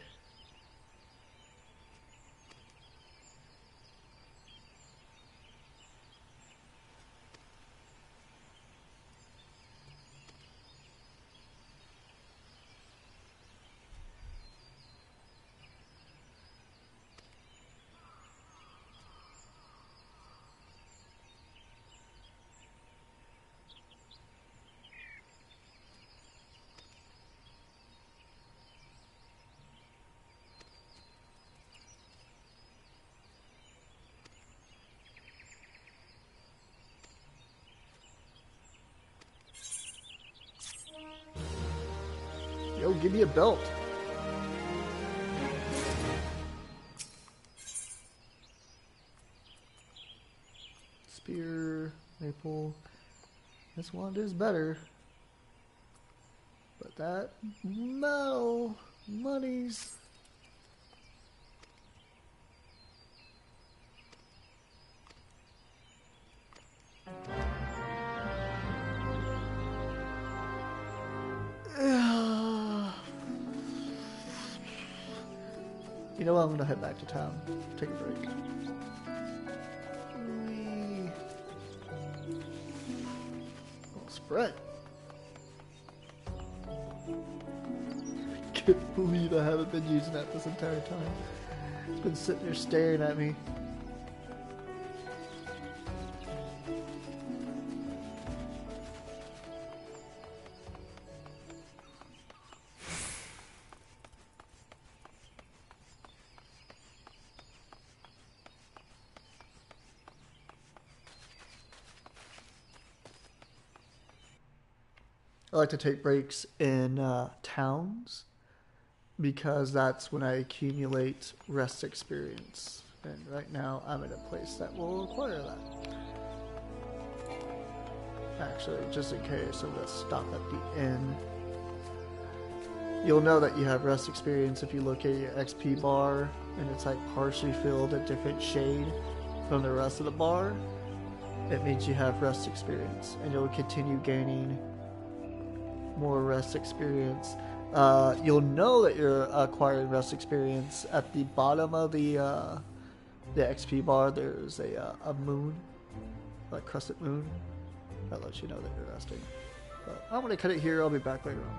Yo, give me a belt. Spear, maple. This one is better. But that metal monies. You know what? I'm gonna head back to town. Take a break. Well, spread. I can't believe I haven't been using that this entire time. It's been sitting there staring at me. I like to take breaks in towns because that's when I accumulate rest experience. And right now I'm in a place that will require that. Actually, just in case, I'm going to stop at the inn. You'll know that you have rest experience if you look at your XP bar and it's like partially filled a different shade from the rest of the bar. It means you have rest experience and you'll continue gaining more rest experience. You'll know that you're acquiring rest experience at the bottom of the XP bar. There's a moon, like crescent moon, that lets you know that you're resting. But I'm gonna cut it here. I'll be back later on.